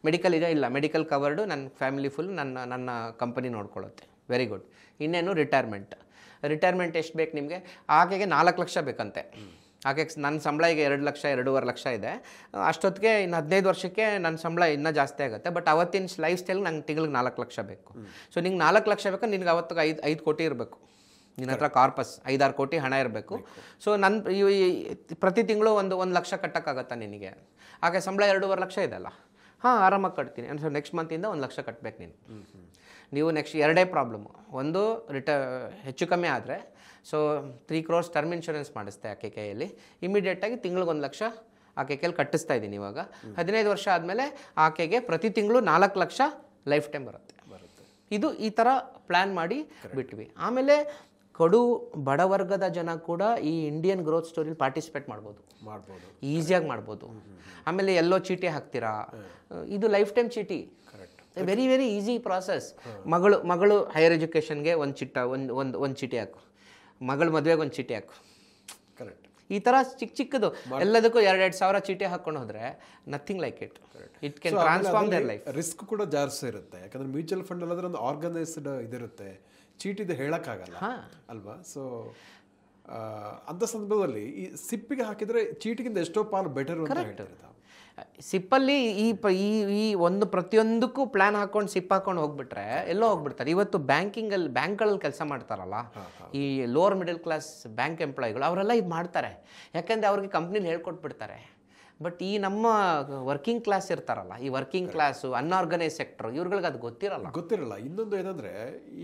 medical ಇದೆ? ಇಲ್ಲ, ಮೆಡಿಕಲ್ ಕವರ್ಡು, ನನ್ನ ಫ್ಯಾಮಿಲಿ ಫುಲ್ ನನ್ನ ಕಂಪನಿ ನೋಡ್ಕೊಳ್ಳುತ್ತೆ. Very good. ಇನ್ನೇನು ರಿಟೈರ್ಮೆಂಟ್ ಎಷ್ಟು ಬೇಕು ನಿಮಗೆ? ಆಕೆಗೆ 4 ಲಕ್ಷ ಬೇಕಂತೆ. ಆಕೆ ನನ್ನ ಸಂಬಳ ಈಗ 2 ಲಕ್ಷ 2.5 ಲಕ್ಷ ಇದೆ. ಅಷ್ಟೊತ್ತಿಗೆ ಇನ್ನು 15 ವರ್ಷಕ್ಕೆ ನನ್ನ ಸಂಬಳ ಇನ್ನೂ ಜಾಸ್ತಿ ಆಗುತ್ತೆ. ಬಟ್ ಅವತ್ತಿನ ಲೈಫ್ ಸ್ಟೈಲ್ ನಂಗೆ ತಿಂಗಳಿಗೆ 4 ಲಕ್ಷ ಬೇಕು. ಸೊ ನಿಂಗೆ 4 ಲಕ್ಷ ಬೇಕು, ನಿನ್ಗೆ ಅವತ್ತಿಗೆ 5 ಕೋಟಿ ಇರಬೇಕು ನಿನ್ನ ಹತ್ರ. ಕಾರ್ಪಸ್ 5-6 ಕೋಟಿ ಹಣ ಇರಬೇಕು. ಸೊ ಪ್ರತಿ ತಿಂಗಳು 1 ಲಕ್ಷ ಕಟ್ಟೋಕ್ಕಾಗತ್ತಾ ನಿನಗೆ? ಆಕೆ ಸಂಬಳ 2.5 ಲಕ್ಷ ಇದೆ ಅಲ್ಲ, ಹಾಂ, ಆರಾಮಾಗಿ ಕಟ್ತೀನಿ. ಸೊ ನೆಕ್ಸ್ಟ್ ಮಂತಿಂದ 1 ಲಕ್ಷ ಕಟ್ಟಬೇಕು ನೀನು. ನೀವು ನೆಕ್ಸ್ಟ್ 2 ಪ್ರಾಬ್ಲಮ್ಮು. ಒಂದು, ಹೆಚ್ಚು ಕಮ್ಮಿ ಆದರೆ, ಸೊ 3 crores ಟರ್ಮ್ ಇನ್ಶೂರೆನ್ಸ್ ಮಾಡಿಸ್ತೆ ಆಕೆ ಕೈಯಲ್ಲಿ. ಇಮಿಡಿಯೇಟಾಗಿ ತಿಂಗಳಿಗೆ 1 ಲಕ್ಷ ಆಕೆ ಕೈಯಲ್ಲಿ ಕಟ್ಟಿಸ್ತಾ ಇದ್ದೀನಿ ಇವಾಗ. 15 ವರ್ಷ ಆದಮೇಲೆ ಆಕೆಗೆ ಪ್ರತಿ ತಿಂಗಳು 4 ಲಕ್ಷ ಲೈಫ್ ಟೈಮ್ ಬರುತ್ತೆ. ಇದು ಈ ಥರ ಪ್ಲ್ಯಾನ್ ಮಾಡಿ ಬಿಟ್ವಿ. ಆಮೇಲೆ ಬಡವರ್ಗದ ಜನ ಕೂಡ ಈ ಇಂಡಿಯನ್ ಗ್ರೋತ್ ಸ್ಟೋರಿಲಿ ಪಾರ್ಟಿಸಿಪೇಟ್ ಮಾಡ್ಬೋದು, ಈಸಿಯಾಗಿ ಮಾಡ್ಬೋದು. ಆಮೇಲೆ ಎಲ್ಲೋ ಚೀಟಿ ಹಾಕ್ತೀರಾ, ಇದು ಲೈಫ್ ಟೈಮ್ ಚೀಟಿ. Very very easy process. ಮಗಳು ಹೈಯರ್ ಎಜುಕೇಷನ್ಗೆ ಒಂದು ಚೀಟಿ ಹಾಕು, ಮಗಳ ಮದುವೆಗೆ ಒಂದು ಚೀಟಿ ಹಾಕು. ಕರೆಕ್ಟ್. ಈ ಥರ ಚಿಕ್ಕದು ಎಲ್ಲದಕ್ಕೂ 2-2 ಸಾವಿರ ಚೀಟಿ ಹಾಕೊಂಡು ಹೋದರೆ nothing like it can transform their life. Risk ಕೂಡ ಜಾಸ್ತಿ ಇರುತ್ತೆ, ಯಾಕಂದ್ರೆ ಮ್ಯೂಚುವಲ್ ಫಂಡ್ ಅಲ್ಲಾದ್ರೆ ಒಂದು ಆರ್ಗನೈಸ್ಡ್ ಇದಿರುತ್ತೆ, ಚೀಟಿದು ಹೇಳೋಕ್ಕಾಗಲ್ಲ ಅಲ್ವಾ? ಸೊ ಅಂಥ ಸಂದರ್ಭದಲ್ಲಿ ಈ ಸಿಪ್ಪಿಗೆ ಹಾಕಿದರೆ ಚೀಟಿಗಿಂತ ಎಷ್ಟೋ ಪಾಲು ಬೆಟರ್ ಅಂತ ಹೇಳ್ತಾರೆ. ಸಿಪ್ಪಲ್ಲಿ ಈ ಒಂದು ಪ್ರತಿಯೊಂದಕ್ಕೂ ಪ್ಲ್ಯಾನ್ ಹಾಕೊಂಡು ಸಿಪ್ ಹಾಕೊಂಡು ಹೋಗ್ಬಿಟ್ರೆ ಎಲ್ಲೋ ಹೋಗ್ಬಿಡ್ತಾರೆ. ಇವತ್ತು ಬ್ಯಾಂಕ್ಗಳಲ್ಲಿ ಕೆಲಸ ಮಾಡ್ತಾರಲ್ಲ, ಈ ಲೋವರ್ ಮಿಡಲ್ ಕ್ಲಾಸ್ ಬ್ಯಾಂಕ್ ಎಂಪ್ಲಾಯಿಗಳು, ಅವರೆಲ್ಲ ಇದು ಮಾಡ್ತಾರೆ. ಯಾಕೆಂದರೆ ಅವ್ರಿಗೆ ಕಂಪ್ನಿಲಿ ಹೇಳ್ಕೊಟ್ಬಿಡ್ತಾರೆ. ಬಟ್ ಈ ನಮ್ಮ ವರ್ಕಿಂಗ್ ಕ್ಲಾಸ್ ಇರ್ತಾರಲ್ಲ, ಈ ವರ್ಕಿಂಗ್ ಕ್ಲಾಸು, ಅನ್ಆರ್ಗನೈಸ್ ಸೆಕ್ಟರ್, ಇವ್ರುಗಳಿಗೆ ಅದು ಗೊತ್ತಿರಲ್ಲ. ಇನ್ನೊಂದು ಏನಂದರೆ,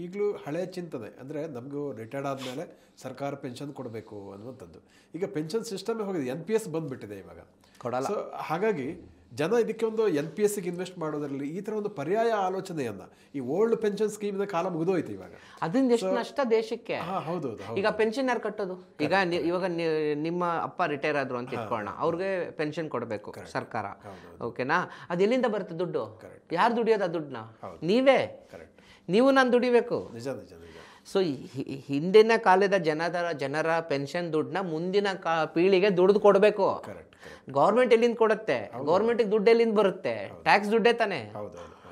ಈಗಲೂ ಹಳೆಯ ಚಿಂತನೆ ಅಂದರೆ ನಮಗೂ ರಿಟೈರ್ಡ್ ಆದಮೇಲೆ ಸರ್ಕಾರ ಪೆನ್ಷನ್ ಕೊಡಬೇಕು ಅನ್ನುವಂಥದ್ದು. ಈಗ ಪೆನ್ಷನ್ ಸಿಸ್ಟಮೇ ಹೋಗಿದೆ, NPS ಬಂದುಬಿಟ್ಟಿದೆ ಇವಾಗ, ಕೊಡಲ್ಲ. ಸೊ ಹಾಗಾಗಿ ಜನ ಇದಕ್ಕೆ ಒಂದು NPSಗೆ ಇನ್ವೆಸ್ಟ್ ಮಾಡೋದ್ರಲ್ಲಿ ಈ ಥರ ಒಂದು ಪರ್ಯಾಯ ಆಲೋಚನೆಯನ್ನ, ಈ ಓಲ್ಡ್ ಪೆನ್ಷನ್ ಸ್ಕೀಮಿನ ಕಾಲ ಮುಗಿದೋಯ್ತು ಇವಾಗ. ಅದರಿಂದ ಎಷ್ಟು ನಷ್ಟ ದೇಶಕ್ಕೆ. ಹೌದು. ಈಗ ಪೆನ್ಷನ್ ಯಾರು ಕಟ್ಟೋದು? ಇವಾಗ ನಿಮ್ಮ ಅಪ್ಪ ರಿಟೈರ್ ಆದ್ರು ಅಂತ ಇಟ್ಕೊಳ್ಳೋಣ, ಅವ್ರಿಗೆ ಪೆನ್ಷನ್ ಕೊಡಬೇಕು ಸರ್ಕಾರ, ಓಕೆನಾ? ಅದು ಎಲ್ಲಿಂದ ಬರುತ್ತೆ ದುಡ್ಡು? ಯಾರು ದುಡಿಯೋದು ಆ ದುಡ್ಡನ್ನ? ನೀವೇ. ನೀವು ನಾನು ದುಡಿಬೇಕು. ನಿಜ. ಸೊ ಹಿಂದಿನ ಕಾಲದ ಜನರ ಪೆನ್ಷನ್ ದುಡ್ಡನ್ನ ಮುಂದಿನ ಪೀಳಿಗೆ ದುಡ್ದು ಕೊಡಬೇಕು. ಗೌರ್ಮೆಂಟ್ ಎಲ್ಲಿಂದ ಕೊಡುತ್ತೆ? ಗೌರ್ಮೆಂಟಿಗೆ ದುಡ್ಡು ಎಲ್ಲಿಂದ ಬರುತ್ತೆ? ಟ್ಯಾಕ್ಸ್ ದುಡ್ಡೇ ತಾನೆ.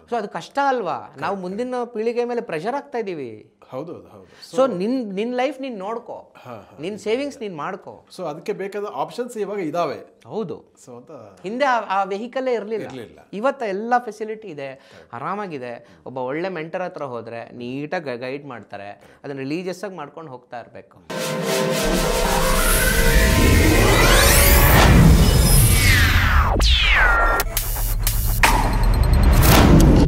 ಸೊ ಅದು ಕಷ್ಟ ಅಲ್ವಾ? ನಾವು ಮುಂದಿನ ಪೀಳಿಗೆ ಮೇಲೆ ಪ್ರೆಷರ್ ಆಗ್ತಾ ಇದ್ದೀವಿ. ಹೌದು ಹೌದು. ಸೊ ನಿನ್ನ ಲೈಫ್ ನೀನು ನೋಡ್ಕೋ, ನಿನ್ನ ಸೇವಿಂಗ್ಸ್ ನೀನು ಮಾಡ್ಕೋ. ಸೊ ಅದಕ್ಕೆ ಬೇಕಾದ ಆಪ್ಷನ್ಸ್ ಇವಾಗ ಇದಾವೆ. ಹೌದು. ಸೊ ಅಂತ ಹಿಂದೆ ಆ ವೆಹಿಕಲ್ಲೇ ಇರಲಿಲ್ಲ. ಇವತ್ತು ಎಲ್ಲ ಫೆಸಿಲಿಟಿ ಇದೆ, ಆರಾಮಾಗಿದೆ. ಒಬ್ಬ ಒಳ್ಳೆ ಮೆಂಟರ್ ಹತ್ರ ಹೋದರೆ ನೀಟಾಗಿ ಗೈಡ್ ಮಾಡ್ತಾರೆ. ಅದನ್ನು ರಿಲೀಜಿಯಸ್ ಆಗಿ ಮಾಡ್ಕೊಂಡು ಹೋಗ್ತಾ ಇರಬೇಕು.